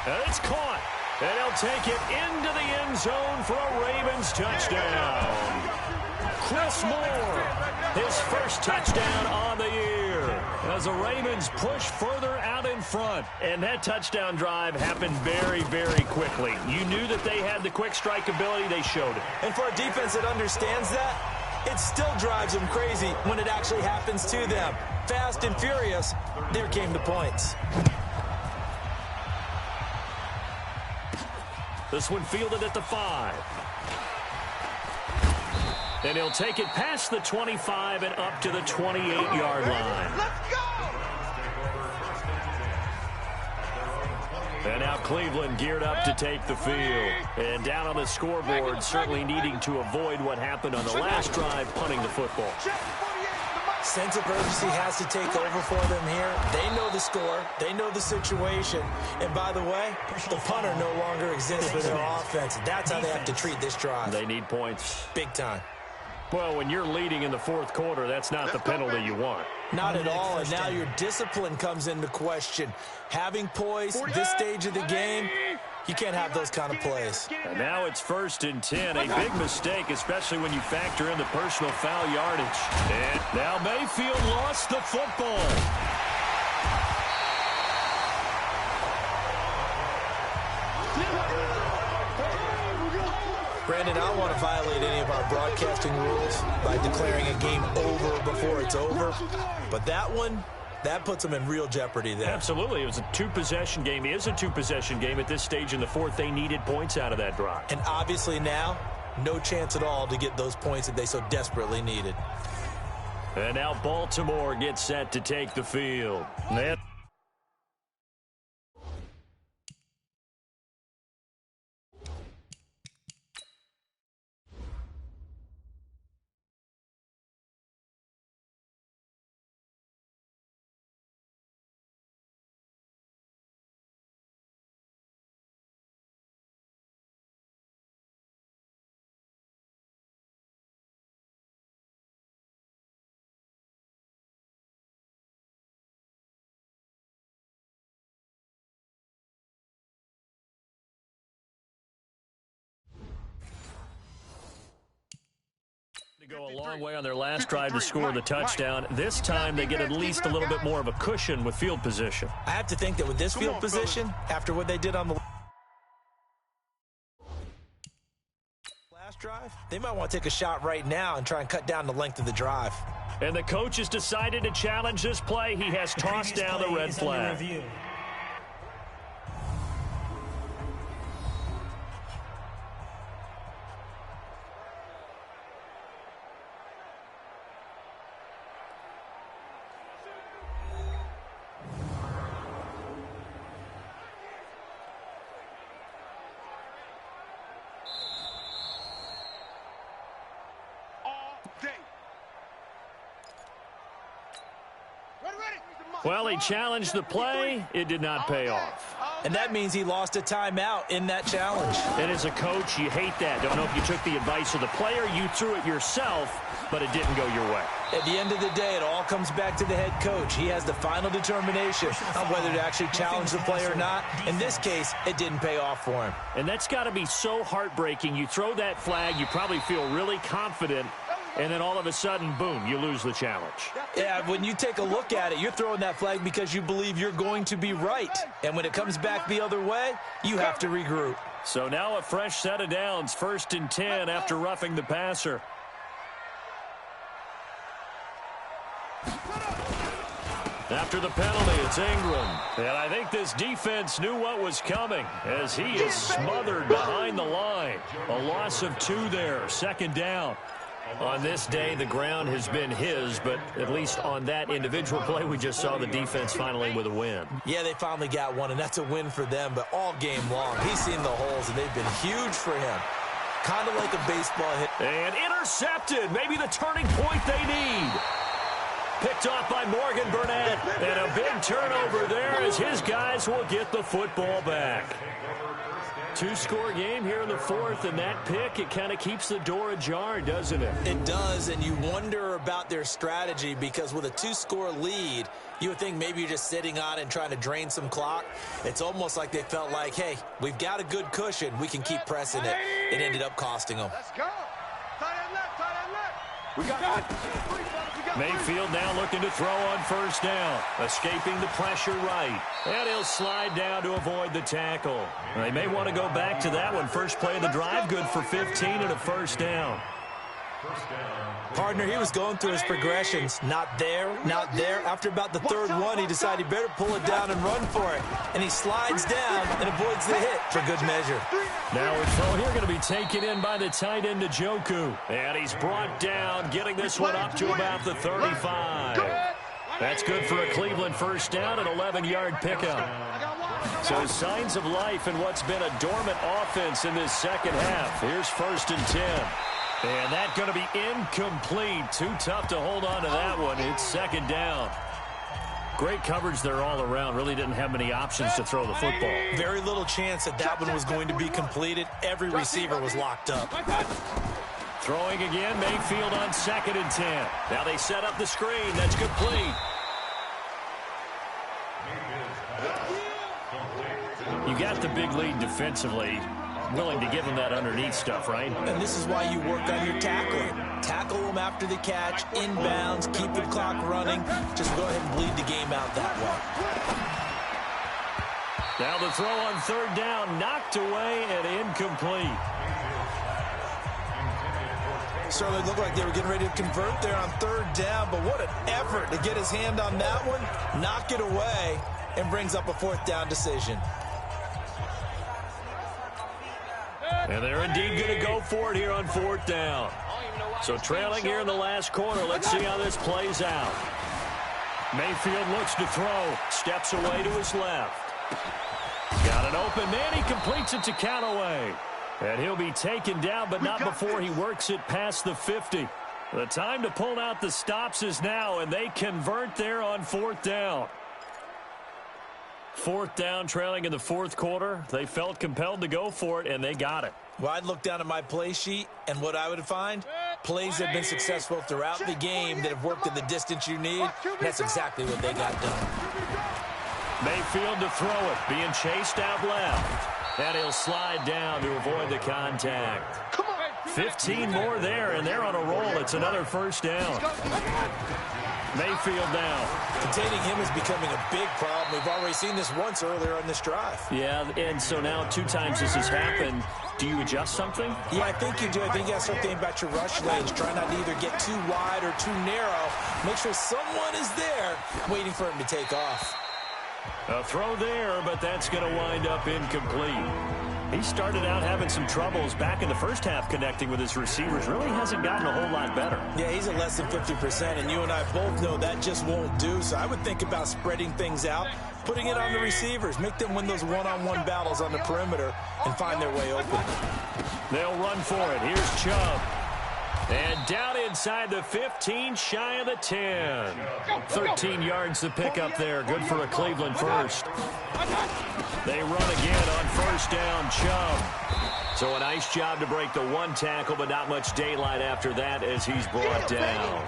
And it's caught, and he'll take it into the end zone for a Ravens touchdown. Chris Moore, his first touchdown on the year, as the Ravens push further out in front. And that touchdown drive happened very, very quickly. You knew that they had the quick strike ability. They showed it. And for a defense that understands that, it still drives them crazy when it actually happens to them. Fast and furious, there came the points. This one fielded at the 5. And he'll take it past the 25 and up to the 28-yard line. Let's go! And now Cleveland geared up to take the field. And down on the scoreboard, certainly needing to avoid what happened on the last drive, punting the football. Sense of urgency has to take over for them here. They know the score. They know the situation. And by the way, the punter no longer exists for their offense. That's how they have to treat this drive. They need points. Big time. Well, when you're leading in the fourth quarter, that's not the penalty you want. Not at all, and now your discipline comes into question. Having poise this stage of the game, you can't have those kind of plays. And now it's 1st and 10, a big mistake, especially when you factor in the personal foul yardage. And now Mayfield lost the football. Brandon, I don't want to violate any of our broadcasting rules by declaring a game over before it's over. But that one, That puts them in real jeopardy there. Absolutely. It was a two-possession game. It is a two-possession game at this stage in the fourth. They needed points out of that drive. And obviously now, no chance at all to get those points that they so desperately needed. And now Baltimore gets set to take the field. To go a long way on their last drive to score the touchdown. This time they get at least a little bit more of a cushion with field position. I have to think that with this field position, after what they did on the last drive, they might want to take a shot right now and try and cut down the length of the drive. And the coach has decided to challenge this play. He has tossed down the red flag. Well, he challenged the play. It did not pay off. And that means he lost a timeout in that challenge. And as a coach, you hate that. Don't know if you took the advice of the player. You threw it yourself, but it didn't go your way. At the end of the day, it all comes back to the head coach. He has the final determination on whether to actually challenge the play or not. In this case, it didn't pay off for him. And that's got to be so heartbreaking. You throw that flag, you probably feel really confident, and then all of a sudden, boom, you lose the challenge. Yeah, when you take a look at it, you're throwing that flag because you believe you're going to be right. And when it comes back the other way, you have to regroup. So now a fresh set of downs, 1st and 10 after roughing the passer. After the penalty, it's Ingram. And I think this defense knew what was coming as he is smothered behind the line. A loss of 2 there, 2nd down. On this day, the ground has been his, but at least on that individual play, we just saw the defense finally with a win. Yeah, they finally got one, and that's a win for them, but all game long, he's seen the holes, and they've been huge for him. Kind of like a baseball hit. And intercepted, maybe the turning point they need. Picked off by Morgan Burnett, and a big turnover there as his guys will get the football back. 2-score game here in the 4th, and that pick, it kind of keeps the door ajar, doesn't it? It does, and you wonder about their strategy because with a 2-score lead, you would think maybe you're just sitting on it and trying to drain some clock. It's almost like they felt like, hey, we've got a good cushion. We can keep pressing it. It ended up costing them. Let's go. Tight end left, tight end left. We got it. Mayfield now looking to throw on 1st down. Escaping the pressure right. And he'll slide down to avoid the tackle. They may want to go back to that one. First play of the drive, good for 15 and a 1st down. Partner, he was going through his progressions. Not there, not there. After about the 3rd one, he decided he better pull it down and run for it. And he slides down and avoids the hit for good measure. Now a throw here going to be taken in by the tight end Njoku. And he's brought down, getting this one up to about the 35. That's good for a Cleveland 1st down, an 11-yard pickup. So signs of life in what's been a dormant offense in this 2nd half. Here's 1st and 10. And that's going to be incomplete. Too tough to hold on to that one. It's 2nd down. Great coverage there all around. Really didn't have many options to throw the football. Very little chance that that one was going to be completed. Every receiver was locked up. Throwing again, Mayfield on 2nd and 10. Now they set up the screen. That's complete. You got the big lead defensively. Willing to give him that underneath stuff, right? And this is why you work on your tackling. Tackle them after the catch, inbounds, keep the clock running. Just go ahead and bleed the game out that way. Now the throw on 3rd down, knocked away and incomplete. Certainly looked like they were getting ready to convert there on third down, but what an effort to get his hand on that one, knock it away, and brings up a fourth down decision. And they're indeed going to go for it here on fourth down. So trailing here in the last quarter, let's see how this plays out. Mayfield looks to throw, steps away to his left. Got an open man, he completes it to Callaway. And he'll be taken down, but not before he works it past the 50. The time to pull out the stops is now, and they convert there on fourth down. Fourth down, trailing in the fourth quarter. They felt compelled to go for it, and they got it. Well, I'd look down at my play sheet, and what I would find, plays that have been successful throughout the game that have worked in the distance you need. That's exactly what they got done. Mayfield to throw it, being chased out left. And he'll slide down to avoid the contact. 15 more there, and they're on a roll. It's another first down. Mayfield now. Containing him is becoming a big problem. We've already seen this once earlier on this drive. Yeah, and so now 2 times this has happened. Do you adjust something? Yeah, I think you do. I think you got to start thinking about your rush lanes. Try not to either get too wide or too narrow. Make sure someone is there waiting for him to take off. A throw there, but that's going to wind up incomplete. He started out having some troubles back in the first half connecting with his receivers. Really hasn't gotten a whole lot better. Yeah, he's at less than 50%, and you and I both know that just won't do. So I would think about spreading things out, putting it on the receivers, make them win those one-on-one battles on the perimeter and find their way open. They'll run for it. Here's Chubb. And down inside the 15, shy of the 10. 13 yards to pick up there. Good for a Cleveland first. They run again on first down, Chubb. So a nice job to break the 1 tackle, but not much daylight after that as he's brought down.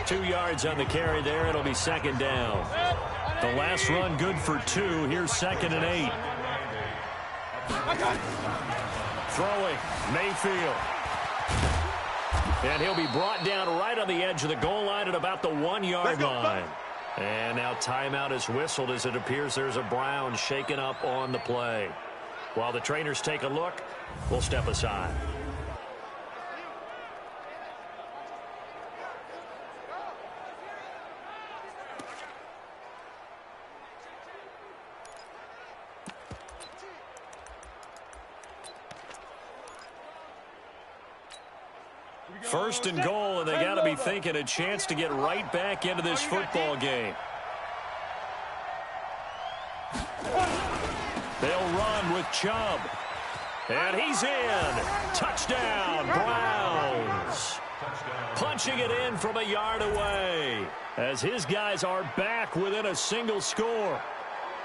2 yards on the carry there. It'll be second down. The last run good for 2. Here's 2nd and 8. Throwing, Mayfield. And he'll be brought down right on the edge of the goal line at about the 1-yard line. And now timeout is whistled as it appears there's a Brown shaken up on the play. While the trainers take a look, we'll step aside. First and goal, and they got to be thinking a chance to get right back into this football game. They'll run with Chubb. And he's in. Touchdown, Browns. Punching it in from a yard away as his guys are back within a single score.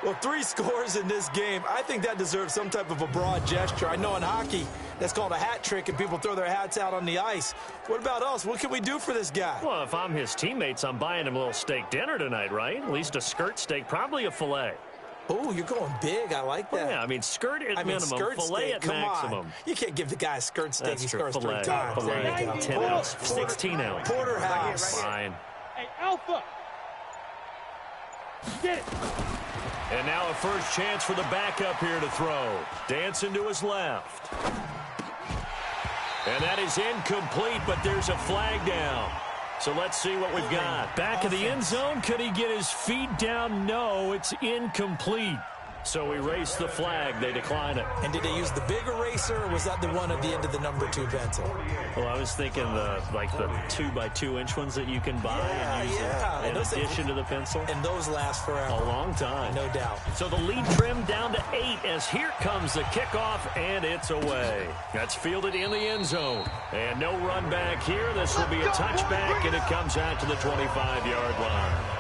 Well, 3 scores in this game. I think that deserves some type of a broad gesture. I know in hockey, that's called a hat trick, and people throw their hats out on the ice. What about us? What can we do for this guy? Well, if I'm his teammates, I'm buying him a little steak dinner tonight, right? At least a skirt steak, probably a filet. Oh, you're going big. I like that. Well, yeah, I mean, skirt at minimum, filet at maximum. On. You can't give the guy a skirt steak. That's he true. scores Filet, 3 times. filet, There you go. 10 ounce, 16 ounce. Porterhouse. Fine. Hey, Alpha. Get it. And now a first chance for the backup here to throw. Dancing to his left. And that is incomplete, but there's a flag down. So let's see what we've got. Back of the end zone. Could he get his feet down? No, it's incomplete. So erase the flag. They decline it. And did they use the big eraser, or was that the one at the end of the number 2 pencil? Well, I was thinking the 2x2-inch ones that you can buy and use in addition to the pencil. And those last forever. A long time. No doubt. So the lead trimmed down to 8 as here comes the kickoff, and it's away. That's fielded in the end zone. And no run back here. This will be a touchback, and it comes out to the 25-yard line.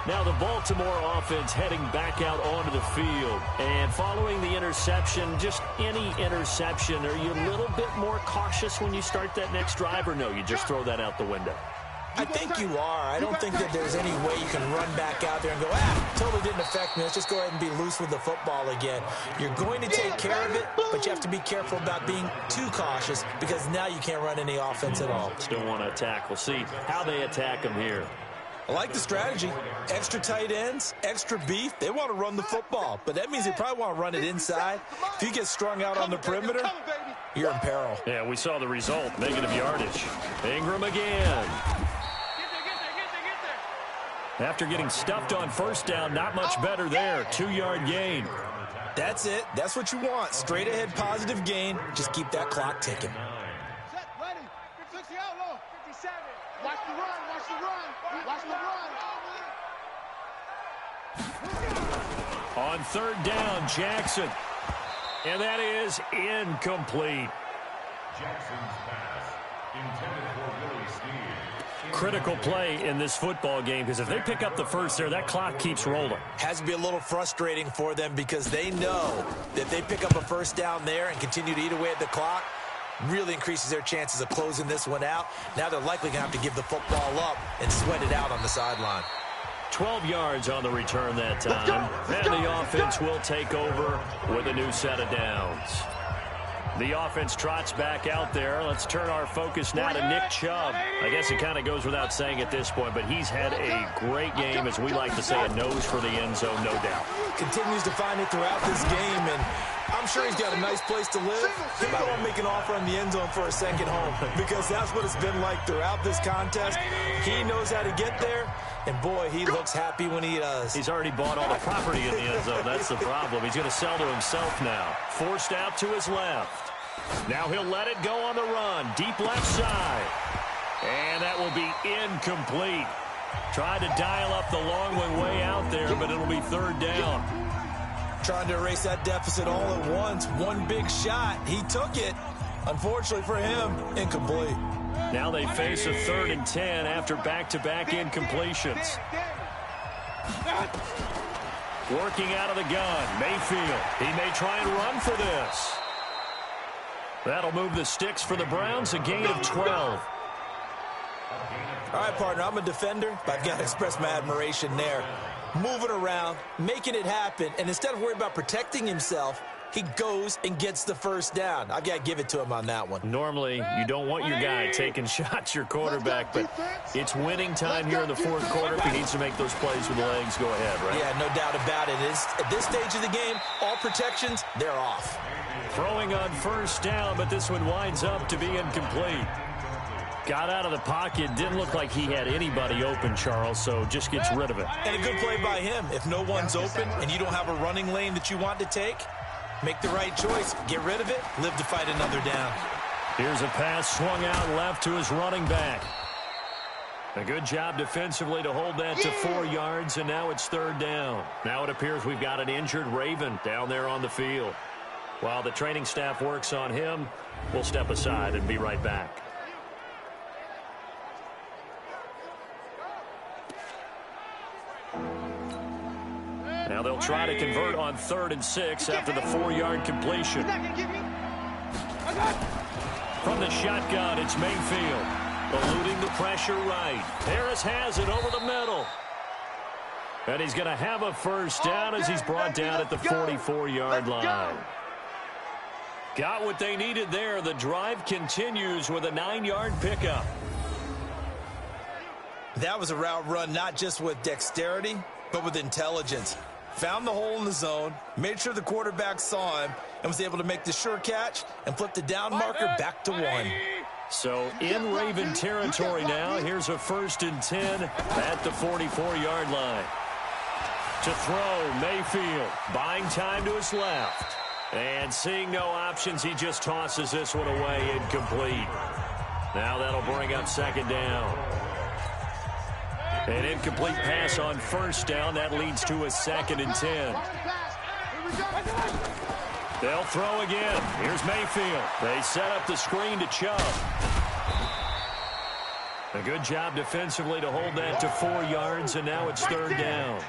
Now the Baltimore offense heading back out onto the field. And following the interception, just any interception, are you a little bit more cautious when you start that next drive, or no, you just throw that out the window? I think you are. I don't think that there's any way you can run back out there and go, totally didn't affect me. Let's just go ahead and be loose with the football again. You're going to take care of it, but you have to be careful about being too cautious because now you can't run any offense at all. Still want to attack. We'll see how they attack them here. I like the strategy. Extra tight ends, extra beef. They want to run the football, but that means they probably want to run it inside. If you get strung out on the perimeter, you're in peril. Yeah, we saw the result. Negative yardage. Ingram again. After getting stuffed on first down, not much better there. 2-yard gain. That's it. That's what you want. Straight ahead positive gain. Just keep that clock ticking. Set, ready. 60 out low. 57. Watch the run. Watch the run. Watch the run. On third down, Jackson. And that is incomplete. Jackson's pass intended for Willie Snead. Critical play in this football game, because if they pick up the first there, that clock keeps rolling. Has to be a little frustrating for them because they know that if they pick up a first down there and continue to eat away at the clock, really increases their chances of closing this one out. Now they're likely going to have to give the football up and sweat it out on the sideline. 12 yards on the return that time. And the offense will take over with a new set of downs. The offense trots back out there. Let's turn our focus now to Nick Chubb. I guess it kind of goes without saying at this point, but he's had a great game, as we like to say, a nose for the end zone, no doubt. Continues to find it throughout this game, and I'm sure he's got a nice place to live. He might want to make an offer on the end zone for a second home, because that's what it's been like throughout this contest. He knows how to get there, and boy, he looks happy when he does. He's already bought all the property in the end zone. That's the problem. He's going to sell to himself now. Forced out to his left. Now he'll let it go on the run. Deep left side. And that will be incomplete. Tried to dial up the long one way out there, but it'll be third down. Trying to erase that deficit all at once. One big shot. He took it. Unfortunately for him, incomplete. Now they face a 3rd and 10 after back-to-back incompletions. Working out of the gun, Mayfield. He may try and run for this. That'll move the sticks for the Browns, a gain of 12. All right, partner, I'm a defender, but I've got to express my admiration there. Moving around, making it happen, and instead of worrying about protecting himself, he goes and gets the first down. I've got to give it to him on that one. Normally, you don't want your guy taking shots, your quarterback, but it's winning time here in the fourth quarter. If he needs to make those plays with the legs, go ahead, right? Yeah, no doubt about it. At this stage of the game, all protections, they're off. Throwing on first down, but this one winds up to be incomplete. Got out of the pocket. Didn't look like he had anybody open, Charles, so just gets rid of it. And a good play by him. If no one's open and you don't have a running lane that you want to take, make the right choice. Get rid of it. Live to fight another down. Here's a pass swung out left to his running back. A good job defensively to hold that to 4 yards, and now it's third down. Now it appears we've got an injured Raven down there on the field. While the training staff works on him, we'll step aside and be right back. Now they'll try to convert on 3rd and 6 after the 4-yard completion. From the shotgun, it's Mayfield. Eluding the pressure right. Harris has it over the middle. And he's going to have a first down as he's brought down at the 44-yard line. Got what they needed there. The drive continues with a 9-yard pickup. That was a route run not just with dexterity, but with intelligence. Found the hole in the zone, made sure the quarterback saw him, and was able to make the sure catch and flip the down marker back to 1. So in Raven territory now. Here's a 1st and 10 at the 44-yard line. To throw, Mayfield buying time to his left. And seeing no options, he just tosses this one away, incomplete. Now that'll bring up 2nd down. An incomplete pass on 1st down. That leads to a 2nd and 10. They'll throw again. Here's Mayfield. They set up the screen to Chubb. A good job defensively to hold that to 4 yards, and now it's 3rd down.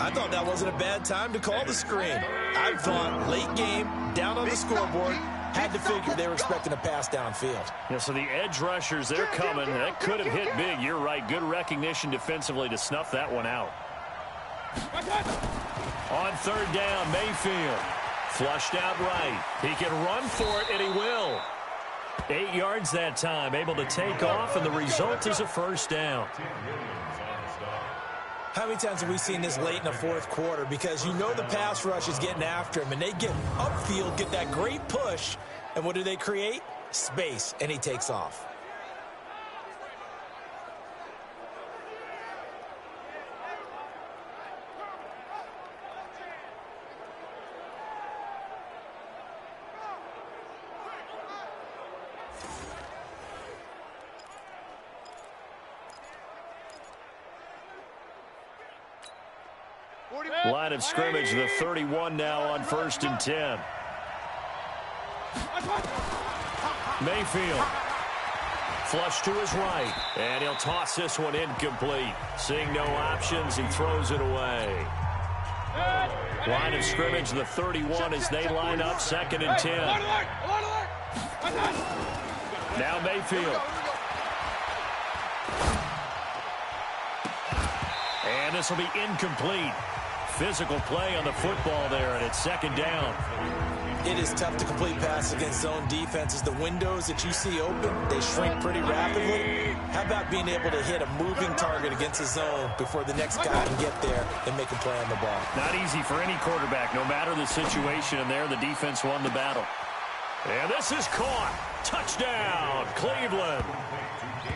I thought that wasn't a bad time to call the screen. I thought late game, down on the scoreboard, had to figure they were expecting a pass downfield. Yeah, so the edge rushers, they're coming. That could have hit big. You're right. Good recognition defensively to snuff that one out. On 3rd down, Mayfield. Flushed out right. He can run for it, and he will. 8 yards that time. Able to take off, and the result is a 1st down. How many times have we seen this late in the fourth quarter? Because you know the pass rush is getting after him, and they get upfield, get that great push, and what do they create? Space, and he takes off. Line of scrimmage, the 31 now on 1st and 10. Mayfield. Flush to his right. And he'll toss this one incomplete. Seeing no options, he throws it away. Line of scrimmage, the 31 as they line up 2nd and 10. Now Mayfield. And this will be incomplete. Physical play on the football there, and it's 2nd down. It is tough to complete passes against zone defenses. The windows that you see open, they shrink pretty rapidly. How about being able to hit a moving target against a zone before the next guy can get there and make a play on the ball? Not easy for any quarterback, no matter the situation, and there the defense won the battle. And this is caught. Touchdown, Cleveland.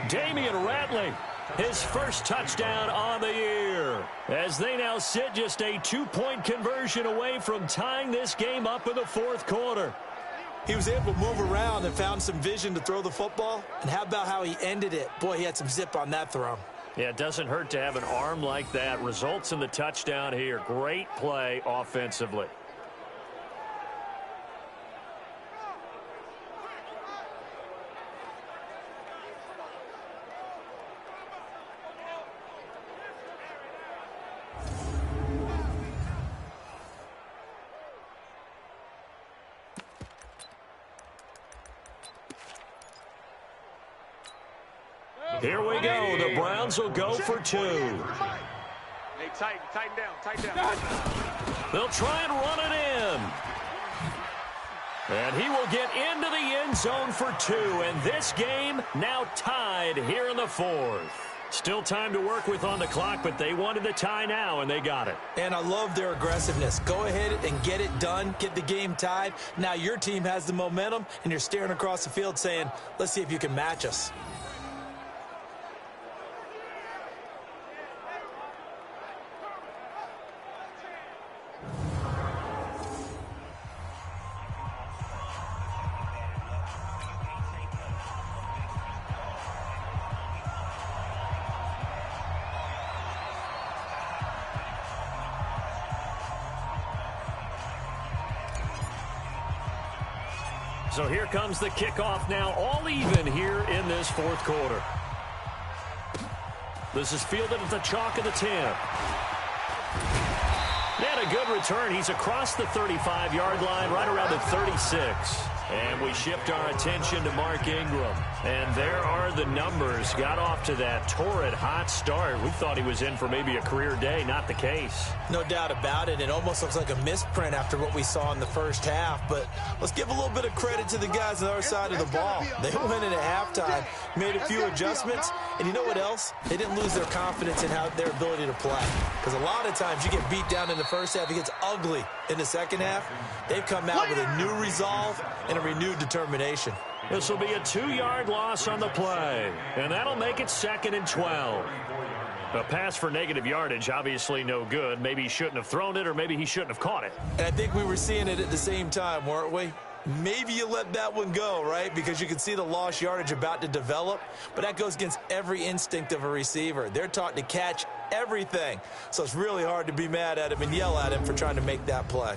Damian Ratley. His first touchdown on the year, as they now sit just a 2-point conversion away from tying this game up in the fourth quarter. He was able to move around and found some vision to throw the football. And how about how he ended it? Boy, he had some zip on that throw. Yeah, it doesn't hurt to have an arm like that. Results in the touchdown here. Great play offensively. Here we go. The Browns will go for 2. Hey, tighten down. They'll try and run it in. And he will get into the end zone for 2. And this game now tied here in the fourth. Still time to work with on the clock, but they wanted the tie now, and they got it. And I love their aggressiveness. Go ahead and get it done. Get the game tied. Now your team has the momentum, and you're staring across the field saying, let's see if you can match us. So here comes the kickoff now, all even here in this fourth quarter. This is fielded at the chalk of the 10. And a good return. He's across the 35-yard line, right around the 36. And we shift our attention to Mark Ingram. And there are the numbers. Got off to that torrid hot start. We thought he was in for maybe a career day. Not the case. No doubt about it. It almost looks like a misprint after what we saw in the first half. But let's give a little bit of credit to the guys on our side of the ball. They went in at halftime, made a few adjustments. And you know what else? They didn't lose their confidence in their ability to play. Because a lot of times you get beat down in the first half. It gets ugly in the second half. They've come out with a new resolve and a renewed determination. This will be a 2-yard loss on the play, and that'll make it 2nd and 12. A pass for negative yardage, obviously no good. Maybe he shouldn't have thrown it, or maybe he shouldn't have caught it. And I think we were seeing it at the same time, weren't we? Maybe you let that one go, right? Because you can see the lost yardage about to develop. But that goes against every instinct of a receiver. They're taught to catch everything. So it's really hard to be mad at him and yell at him for trying to make that play.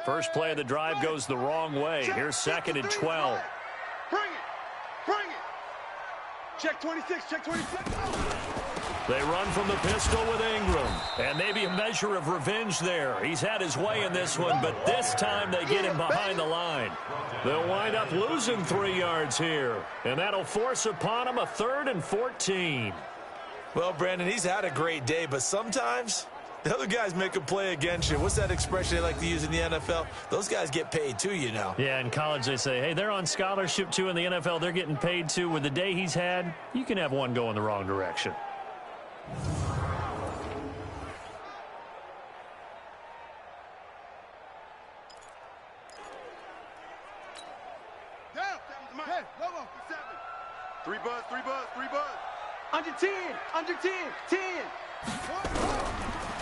First play of the drive goes the wrong way. Here's 2nd and 12. Bring it. Check 26, check 26. They run from the pistol with Ingram. And maybe a measure of revenge there. He's had his way in this one, but this time they get him behind the line. They'll wind up losing 3 yards here. And that'll force upon him a 3rd and 14. Well, Brandon, he's had a great day, but sometimes The other guys make a play against you. What's that expression they like to use in the NFL? Those guys get paid too, you know. Yeah, in college they say, hey, they're on scholarship too. In the NFL, they're getting paid too. With the day he's had, you can have one go in the wrong direction. Three buzz. Under 10, 10.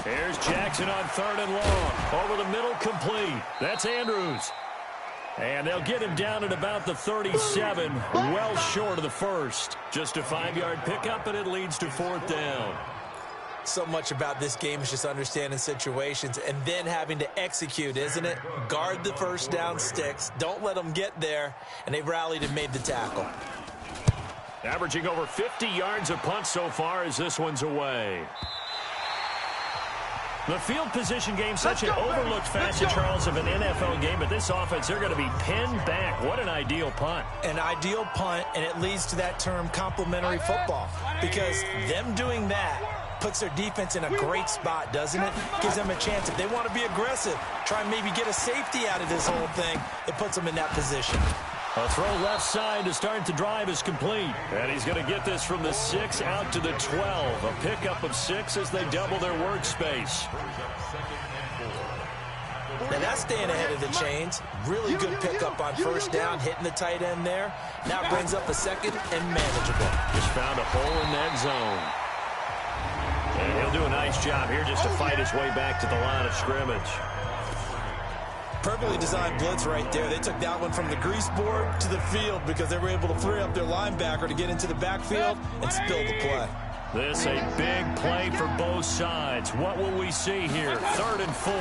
Here's Jackson on 3rd and long. Over the middle, complete. That's Andrews. And they'll get him down at about the 37, well short of the first. Just a 5-yard pickup, and it leads to 4th down. So much about this game is just understanding situations and then having to execute, isn't it? Guard the first down sticks. Don't let them get there. And they rallied and made the tackle. Averaging over 50 yards a punt so far as this one's away. The field position game, such an overlooked facet, Charles, of an NFL game, but this offense, they're going to be pinned back. What an ideal punt. An ideal punt, and it leads to that term complementary football, because them doing that puts their defense in a great spot, doesn't it? Gives them a chance. If they want to be aggressive, try and maybe get a safety out of this whole thing, it puts them in that position. A throw left side to start the drive is complete. And he's going to get this from the 6 out to the 12. A pickup of 6 as they double their workspace. Now that's staying ahead of the chains. Really good pickup on first down, hitting the tight end there. Now brings up a second and manageable. Just found a hole in that zone. And he'll do a nice job here just to fight his way back to the line of scrimmage. Perfectly designed blitz right there. They took that one from the grease board to the field because they were able to free up their linebacker to get into the backfield and spill the play. This a big play for both sides. What will we see here? 3rd and 4.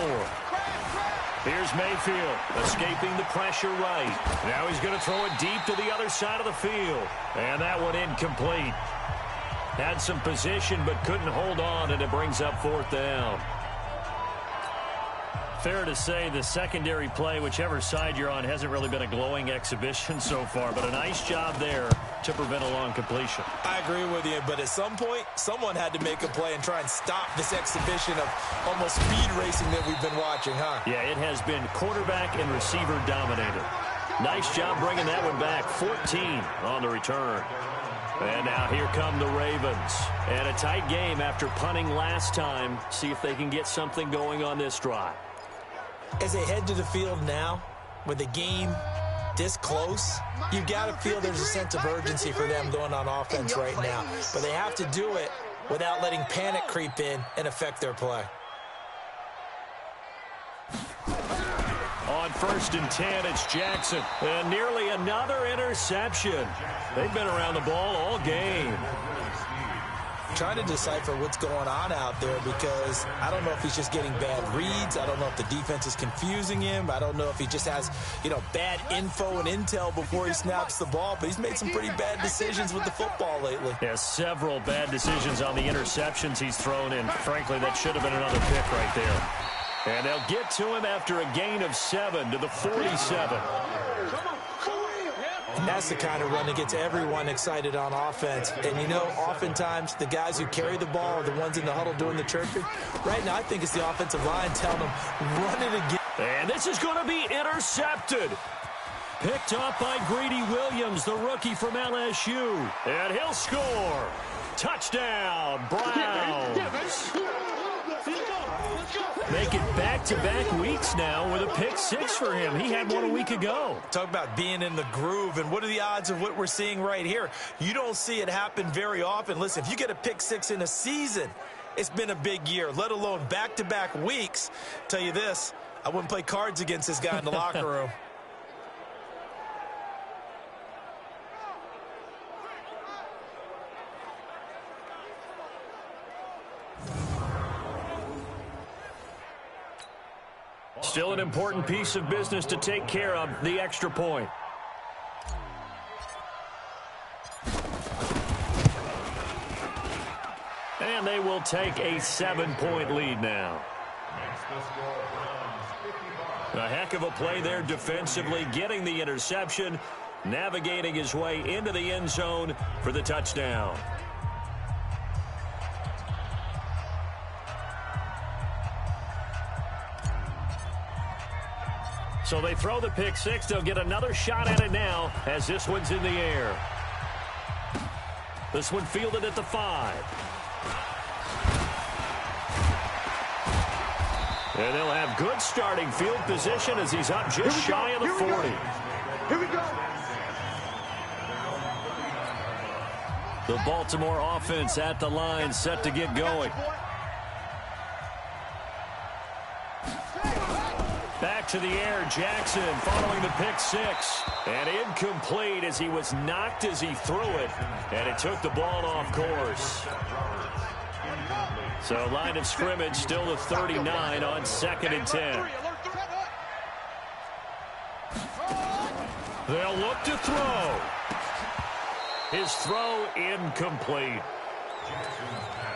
Here's Mayfield escaping the pressure right. Now he's going to throw it deep to the other side of the field. And that one incomplete. Had some position but couldn't hold on, and it brings up 4th down. Fair to say the secondary play, whichever side you're on, hasn't really been a glowing exhibition so far, but a nice job there to prevent a long completion. I agree with you, but at some point, someone had to make a play and try and stop this exhibition of almost speed racing that we've been watching, huh? Yeah, it has been quarterback and receiver dominated. Nice job bringing that one back. 14 on the return. And now here come the Ravens. And a tight game after punting last time. See if they can get something going on this drive. As they head to the field now, with the game this close, you've got to feel there's a sense of urgency for them going on offense right now. But they have to do it without letting panic creep in and affect their play. On 1st and 10, it's Jackson. And nearly another interception. They've been around the ball all game. Trying to decipher what's going on out there because I don't know if he's just getting bad reads. I don't know if the defense is confusing him. I don't know if he just has, bad info and intel before he snaps the ball. But he's made some pretty bad decisions with the football lately. Yeah, several bad decisions on the interceptions he's thrown in. Frankly, that should have been another pick right there. And they'll get to him after a gain of 7 to the 47. And that's the kind of run that gets everyone excited on offense. And, oftentimes the guys who carry the ball are the ones in the huddle doing the chirping. Right now, I think it's the offensive line telling them, run it again. And this is going to be intercepted. Picked up by Greedy Williams, the rookie from LSU. And he'll score. Touchdown, Browns. Make it back-to-back weeks now with a pick 6 for him. He had one a week ago. Talk about being in the groove, and what are the odds of what we're seeing right here? You don't see it happen very often. Listen, if you get a pick 6 in a season, it's been a big year, let alone back-to-back weeks. Tell you this, I wouldn't play cards against this guy in the locker room. Still an important piece of business to take care of, the extra point. And they will take a 7-point lead now. A heck of a play there defensively, getting the interception, navigating his way into the end zone for the touchdown. So they throw the pick six. They'll get another shot at it now as this one's in the air. This one fielded at the 5. And they'll have good starting field position as he's up just shy of the 40. Here we go. The Baltimore offense at the line, set to get going. Back to the air, Jackson following the pick six. And incomplete as he was knocked as he threw it. And it took the ball off course. So line of scrimmage still the 39 on 2nd and 10. They'll look to throw. His throw incomplete.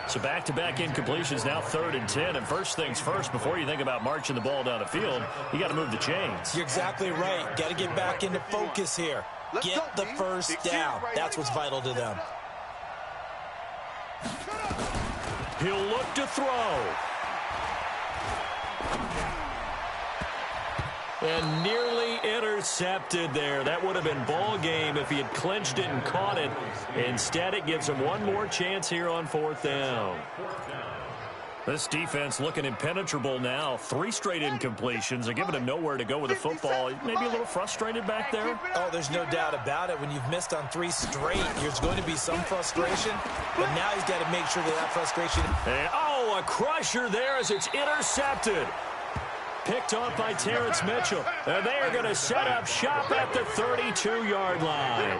So back-to-back incompletions, now 3rd and 10. And first things first, before you think about marching the ball down the field, you got to move the chains. You're exactly right. Got to get back into focus here. Get the first down. That's what's vital to them. He'll look to throw. And nearly intercepted there. That would have been ball game if he had clinched it and caught it. Instead, it gives him one more chance here on 4th down. This defense looking impenetrable now. 3 straight incompletions. They're giving him nowhere to go with the football. Maybe a little frustrated back there. Oh, there's no doubt about it. When you've missed on 3 straight, there's going to be some frustration. But now he's got to make sure that frustration... And, a crusher there as it's intercepted. Picked off by Terrence Mitchell. And they are going to set up shop at the 32-yard line.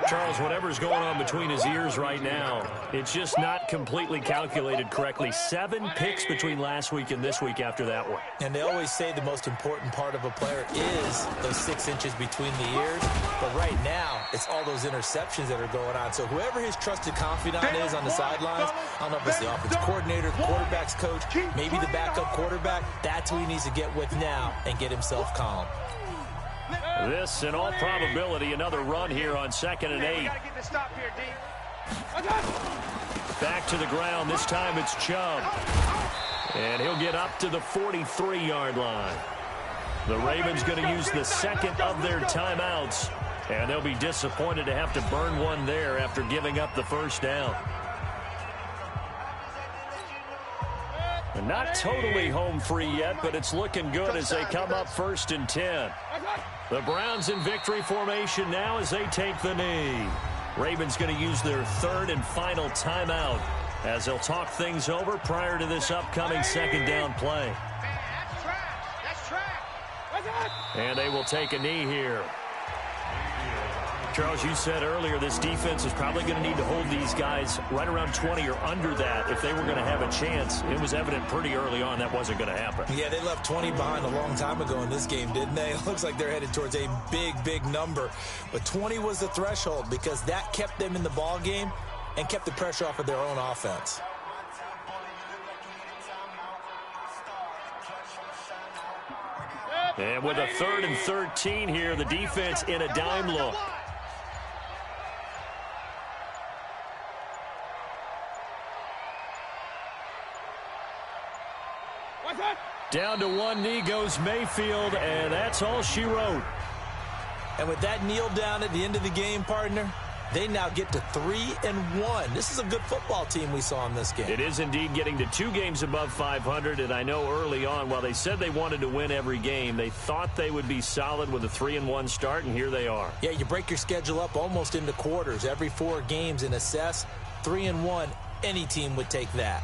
Charles, whatever's going on between his ears right now, it's just not completely calculated correctly. 7 picks between last week and this week after that one. And they always say the most important part of a player is those 6 inches between the ears. But right now, it's all those interceptions that are going on. So whoever his trusted confidant is on the sidelines, I don't know if it's the offensive coordinator, the quarterback's coach, maybe the backup quarterback, that's who he needs to get with now and get himself calm. This, in all probability, another run here on 2nd and 8. Back to the ground. This time it's Chubb. And he'll get up to the 43-yard line. The Ravens going to use the second of their timeouts. And they'll be disappointed to have to burn one there after giving up the first down. And not totally home free yet, but it's looking good as they come up 1st and 10. The Browns in victory formation now as they take the knee. Ravens going to use their 3rd and final timeout as they'll talk things over prior to this upcoming 2nd down play. And they will take a knee here. Charles, you said earlier this defense is probably going to need to hold these guys right around 20 or under that if they were going to have a chance. It was evident pretty early on that wasn't going to happen. Yeah, they left 20 behind a long time ago in this game, didn't they? It looks like they're headed towards a big, big number. But 20 was the threshold because that kept them in the ball game and kept the pressure off of their own offense. And with a 3rd and 13 here, the defense in a dime look. Down to one knee goes Mayfield, and that's all she wrote. And with that kneel down at the end of the game, partner, they now get to 3-1. This is a good football team we saw in this game. It is indeed getting to 2 games above 500, and I know early on, while they said they wanted to win every game, they thought they would be solid with a 3-1 start, and here they are. Yeah, you break your schedule up almost into quarters, every 4 games, and assess 3-1. Any team would take that.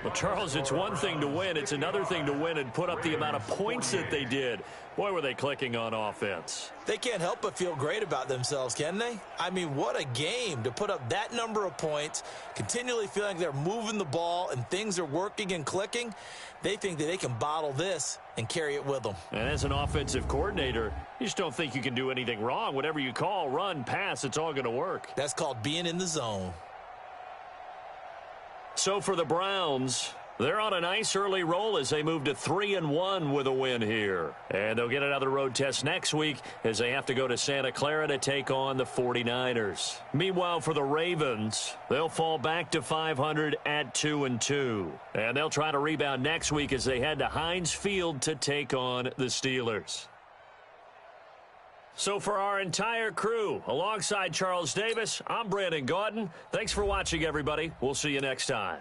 Well, Charles, it's one thing to win. It's another thing to win and put up the amount of points that they did. Boy, were they clicking on offense. They can't help but feel great about themselves, can they? I mean, what a game to put up that number of points, continually feeling like they're moving the ball and things are working and clicking. They think that they can bottle this and carry it with them. And as an offensive coordinator, you just don't think you can do anything wrong. Whatever you call, run, pass, it's all going to work. That's called being in the zone. So for the Browns, They're on a nice early roll as they move to 3-1 with a win here. And they'll get another road test next week as they have to go to Santa Clara to take on the 49ers. Meanwhile, for the Ravens, they'll fall back to 500 at 2-2. And they'll try to rebound next week as they head to Heinz Field to take on the Steelers. So for our entire crew, alongside Charles Davis, I'm Brandon Gaudin. Thanks for watching, everybody. We'll see you next time.